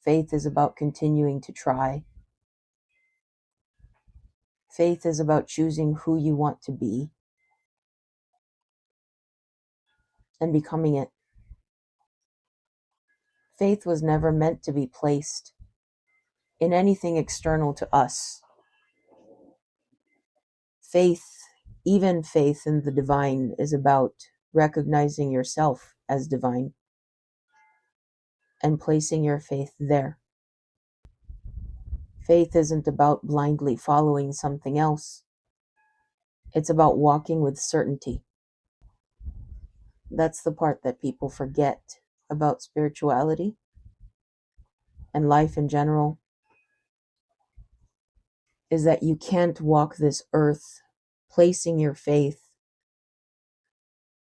Faith is about continuing to try. Faith is about choosing who you want to be and becoming it. Faith was never meant to be placed in anything external to us. Faith, even faith in the divine, is about recognizing yourself as divine and placing your faith there. Faith isn't about blindly following something else. It's about walking with certainty. That's the part that people forget about spirituality and life in general, is that you can't walk this earth placing your faith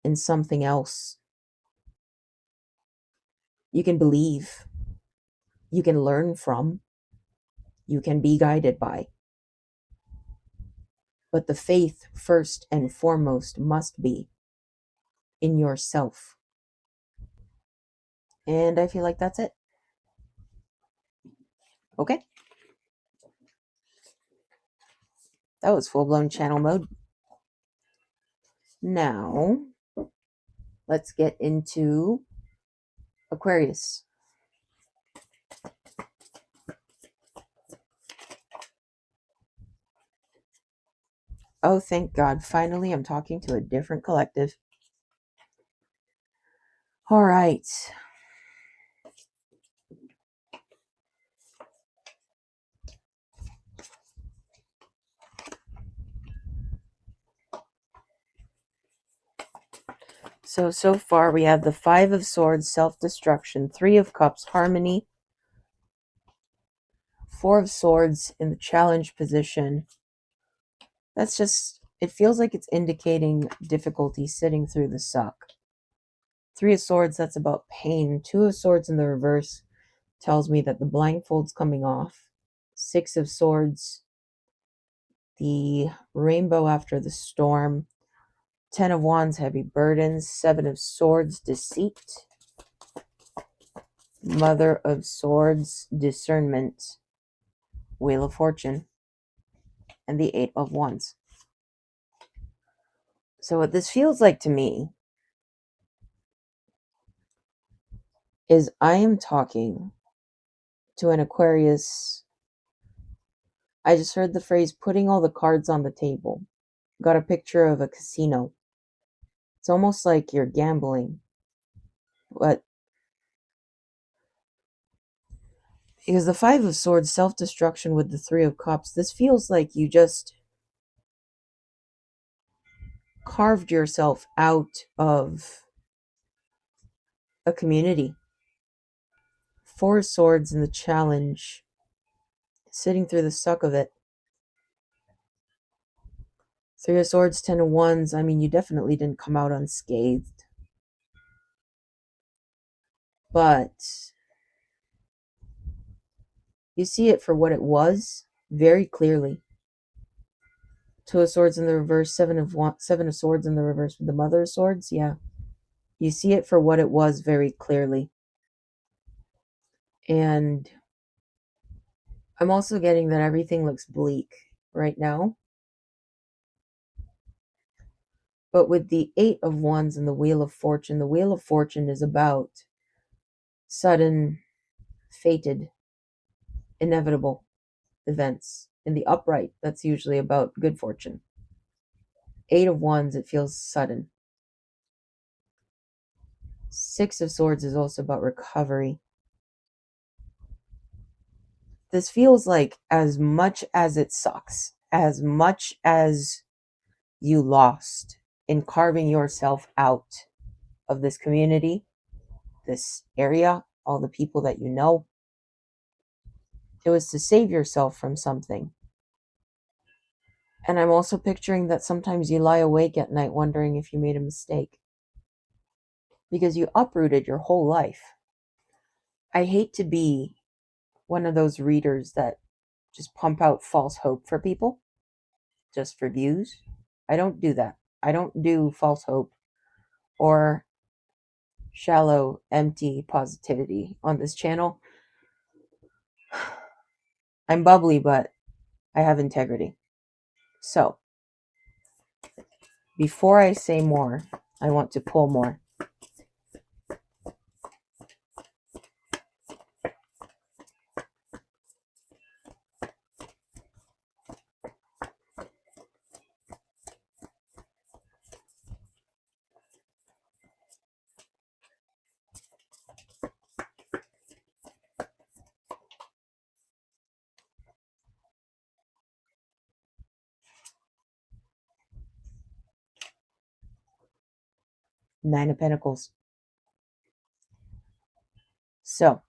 in something else. You can believe, you can learn from, you can be guided by, but the faith first and foremost must be in yourself. And I feel like that's it. Okay. That was full-blown channel mode. Now, let's get into Aquarius. Oh, thank God. Finally, I'm talking to a different collective. All right. So far we have the Five of Swords, self-destruction, Three of Cups, harmony, Four of Swords in the challenge position. That's just, it feels like it's indicating difficulty sitting through the suck. Three of Swords, that's about pain. Two of Swords in the reverse tells me that the blindfold's coming off. Six of Swords, the rainbow after the storm. 10 of Wands, heavy burdens. 7 of Swords, deceit. Mother of Swords, discernment. Wheel of Fortune. And the 8 of Wands. So what this feels like to me is I am talking to an Aquarius. I just heard the phrase putting all the cards on the table. Got a picture of a casino. It's almost like you're gambling. But because the Five of Swords, self-destruction with the Three of Cups, this feels like you just carved yourself out of a community. Four of Swords in the challenge, sitting through the suck of it. Three of Swords, 10 of Wands. I mean, you definitely didn't come out unscathed. But you see it for what it was very clearly. Two of Swords in the reverse, Seven of Swords in the reverse with the Mother of Swords. Yeah. You see it for what it was very clearly. And I'm also getting that everything looks bleak right now. But with the Eight of Wands and the Wheel of Fortune is about sudden, fated, inevitable events. In the upright, that's usually about good fortune. Eight of Wands, it feels sudden. Six of Swords is also about recovery. This feels like, as much as it sucks, as much as you lost in carving yourself out of this community, this area, all the people that you know, it was to save yourself from something. And I'm also picturing that sometimes you lie awake at night wondering if you made a mistake, because you uprooted your whole life. I hate to be one of those readers that just pump out false hope for people just for views. I don't do that. I don't do false hope or shallow, empty positivity on this channel. I'm bubbly, but I have integrity. So, before I say more, I want to pull more. Nine of Pentacles. So,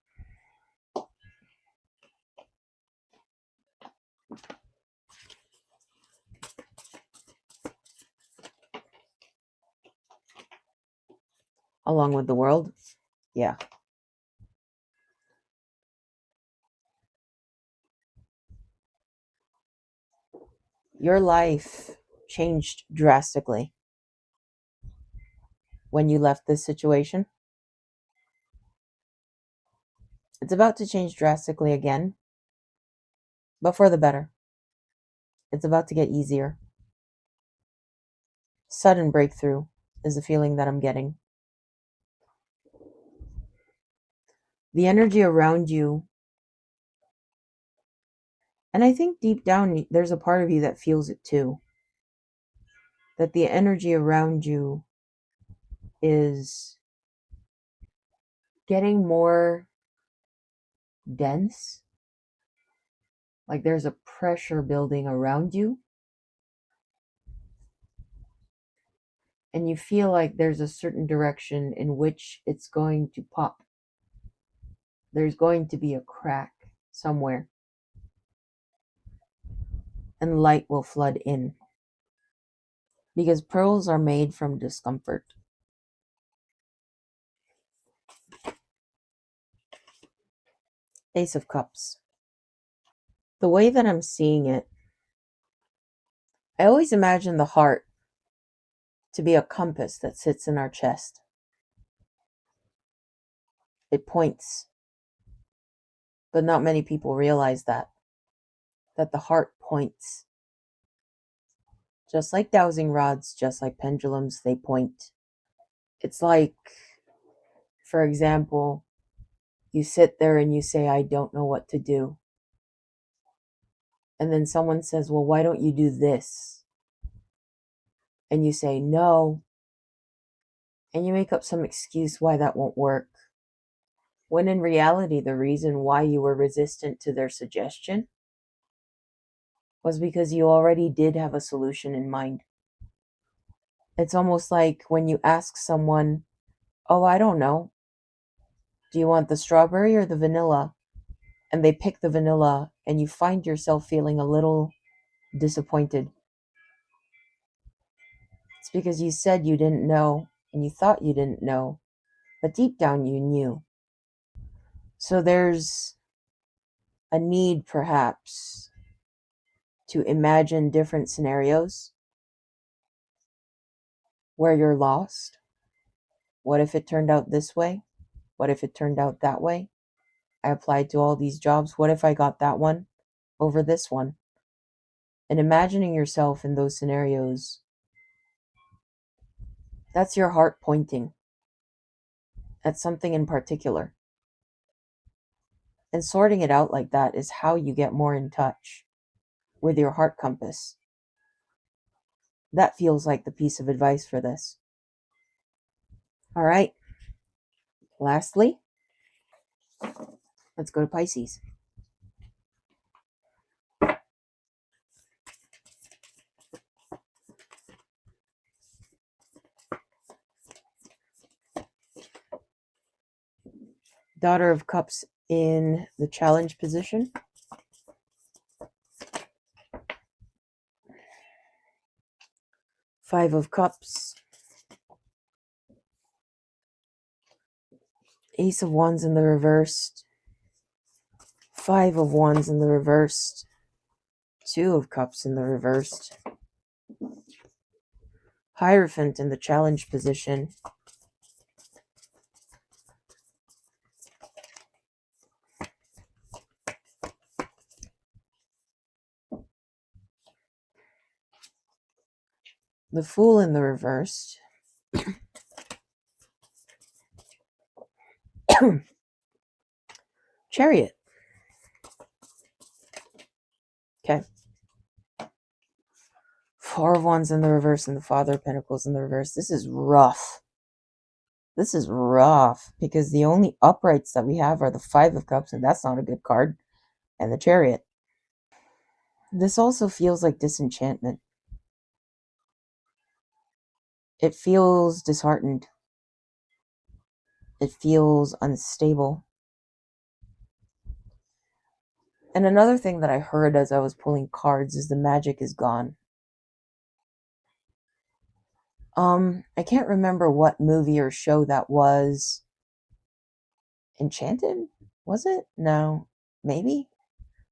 along with the world, yeah. Your life changed drastically when you left this situation. It's about to change drastically again, but for the better. It's about to get easier. Sudden breakthrough is the feeling that I'm getting. The energy around you, and I think deep down there's a part of you that feels it too, that the energy around you is getting more dense. Like there's a pressure building around you. And you feel like there's a certain direction in which it's going to pop. There's going to be a crack somewhere. And light will flood in. Because pearls are made from discomfort. Ace of Cups. The way that I'm seeing it, I always imagine the heart to be a compass that sits in our chest. It points. But not many people realize that the heart points. Just like dowsing rods, just like pendulums, they point. It's like, for example, you sit there and you say, I don't know what to do. And then someone says, well, why don't you do this? And you say, no. And you make up some excuse why that won't work. When in reality, the reason why you were resistant to their suggestion was because you already did have a solution in mind. It's almost like when you ask someone, oh, I don't know, do you want the strawberry or the vanilla? And they pick the vanilla, and you find yourself feeling a little disappointed. It's because you said you didn't know, and you thought you didn't know, but deep down you knew. So there's a need, perhaps, to imagine different scenarios where you're lost. What if it turned out this way? What if it turned out that way? I applied to all these jobs. What if I got that one over this one? And imagining yourself in those scenarios, that's your heart pointing at something in particular. And sorting it out like that is how you get more in touch with your heart compass. That feels like the piece of advice for this. All right. Lastly, let's go to Pisces. Daughter of Cups in the challenge position. Five of Cups. Ace of Wands in the reversed. Five of Wands in the reversed. Two of Cups in the reversed. Hierophant in the challenge position. The Fool in the reversed. Chariot. Okay. Four of Wands in the reverse and the Father of Pentacles in the reverse. This is rough. This is rough because the only uprights that we have are the Five of Cups, and that's not a good card, and the Chariot. This also feels like disenchantment. It feels disheartened. It feels unstable. And another thing that I heard as I was pulling cards is the magic is gone. I can't remember what movie or show that was. Enchanted? Was it? No. Maybe?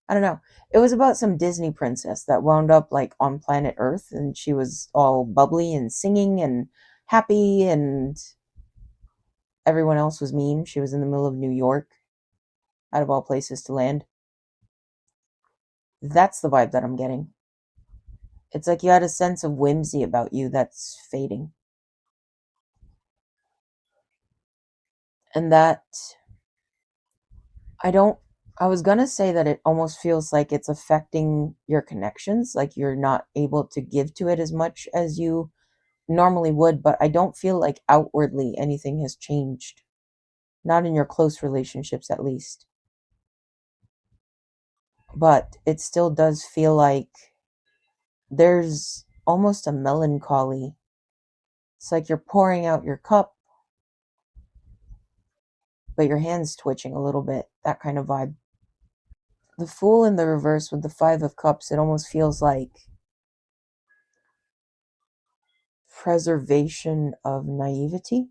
I don't know. It was about some Disney princess that wound up like on planet Earth, and she was all bubbly and singing and happy, and everyone else was mean. She was in the middle of New York, out of all places to land. That's the vibe that I'm getting. It's like you had a sense of whimsy about you that's fading. And that, I was going to say that it almost feels like it's affecting your connections, like you're not able to give to it as much as you normally would, but I don't feel like outwardly anything has changed. Not in your close relationships, at least. But it still does feel like there's almost a melancholy. It's like you're pouring out your cup, but your hand's twitching a little bit. That kind of vibe. The Fool in the reverse with the Five of Cups, it almost feels like preservation of naivety,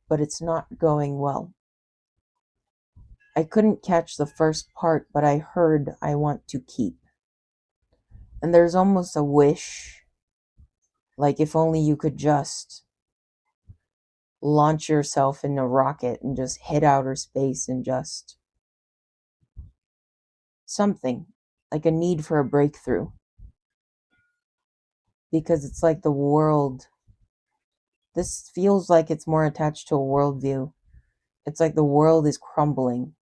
but it's not going well. I couldn't catch the first part, but I heard I want to keep. And there's almost a wish, like if only you could just launch yourself in a rocket and just hit outer space and just something, like a need for a breakthrough. Because it's like the world, this feels like it's more attached to a worldview. It's like the world is crumbling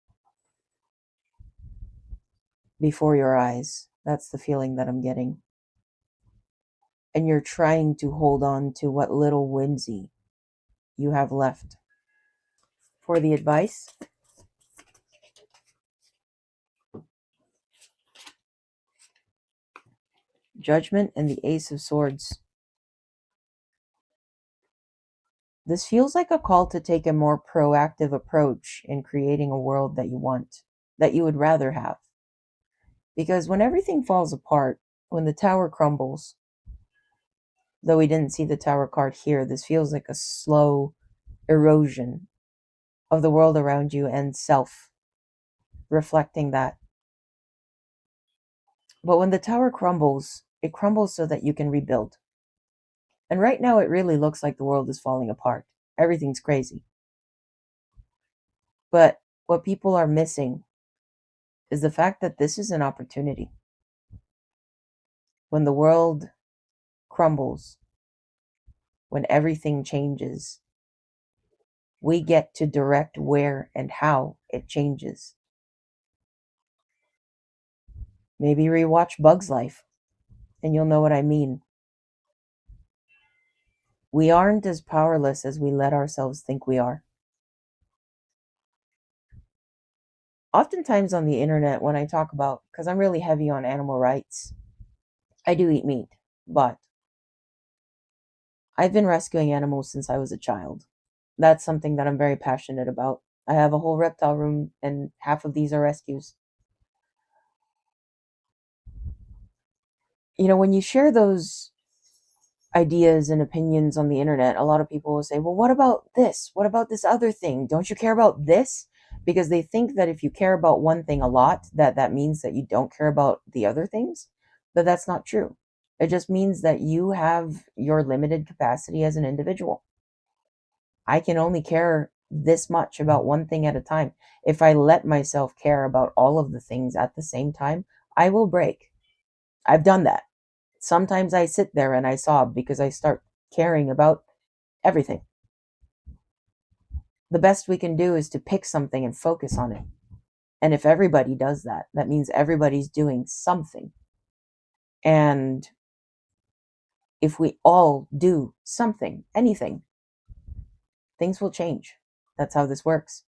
before your eyes. That's the feeling that I'm getting. And you're trying to hold on to what little whimsy you have left. For the advice, Judgment and the Ace of Swords. This feels like a call to take a more proactive approach in creating a world that you want, that you would rather have. Because when everything falls apart, when the tower crumbles, though we didn't see the tower card here, this feels like a slow erosion of the world around you and self, reflecting that. But when the tower crumbles, it crumbles so that you can rebuild. And right now, it really looks like the world is falling apart. Everything's crazy. But what people are missing is the fact that this is an opportunity. When the world crumbles, when everything changes, we get to direct where and how it changes. Maybe rewatch Bug's Life, and you'll know what I mean. We aren't as powerless as we let ourselves think we are. Oftentimes on the internet, when I talk about, because I'm really heavy on animal rights, I do eat meat, but I've been rescuing animals since I was a child. That's something that I'm very passionate about. I have a whole reptile room, and half of these are rescues. You know, when you share those ideas and opinions on the internet, a lot of people will say, well, what about this? What about this other thing? Don't you care about this? Because they think that if you care about one thing a lot, that means that you don't care about the other things. But that's not true. It just means that you have your limited capacity as an individual. I can only care this much about one thing at a time. If I let myself care about all of the things at the same time, I will break. I've done that. Sometimes I sit there and I sob because I start caring about everything. The best we can do is to pick something and focus on it. And if everybody does that, that means everybody's doing something. And if we all do something, anything, things will change. That's how this works.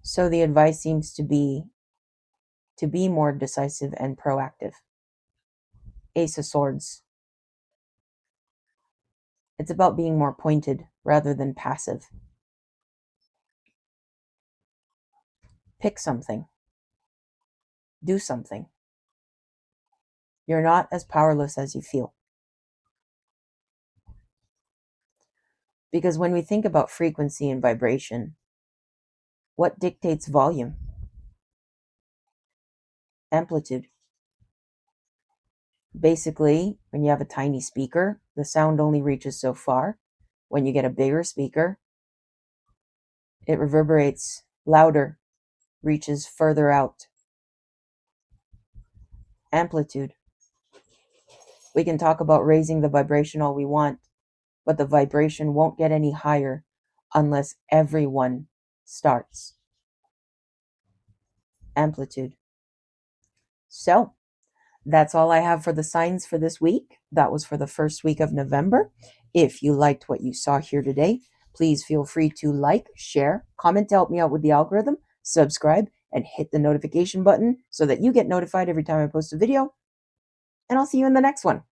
So the advice seems to be more decisive and proactive. Ace of Swords. It's about being more pointed rather than passive. Pick something. Do something. You're not as powerless as you feel. Because when we think about frequency and vibration, what dictates volume? Amplitude. Basically, when you have a tiny speaker, the sound only reaches so far. When you get a bigger speaker, it reverberates louder, reaches further out. Amplitude. We can talk about raising the vibration all we want, but the vibration won't get any higher unless everyone starts. Amplitude. So, that's all I have for the signs for this week. That was for the first week of November. If you liked what you saw here today, please feel free to like, share, comment to help me out with the algorithm, subscribe, and hit the notification button so that you get notified every time I post a video. And I'll see you in the next one.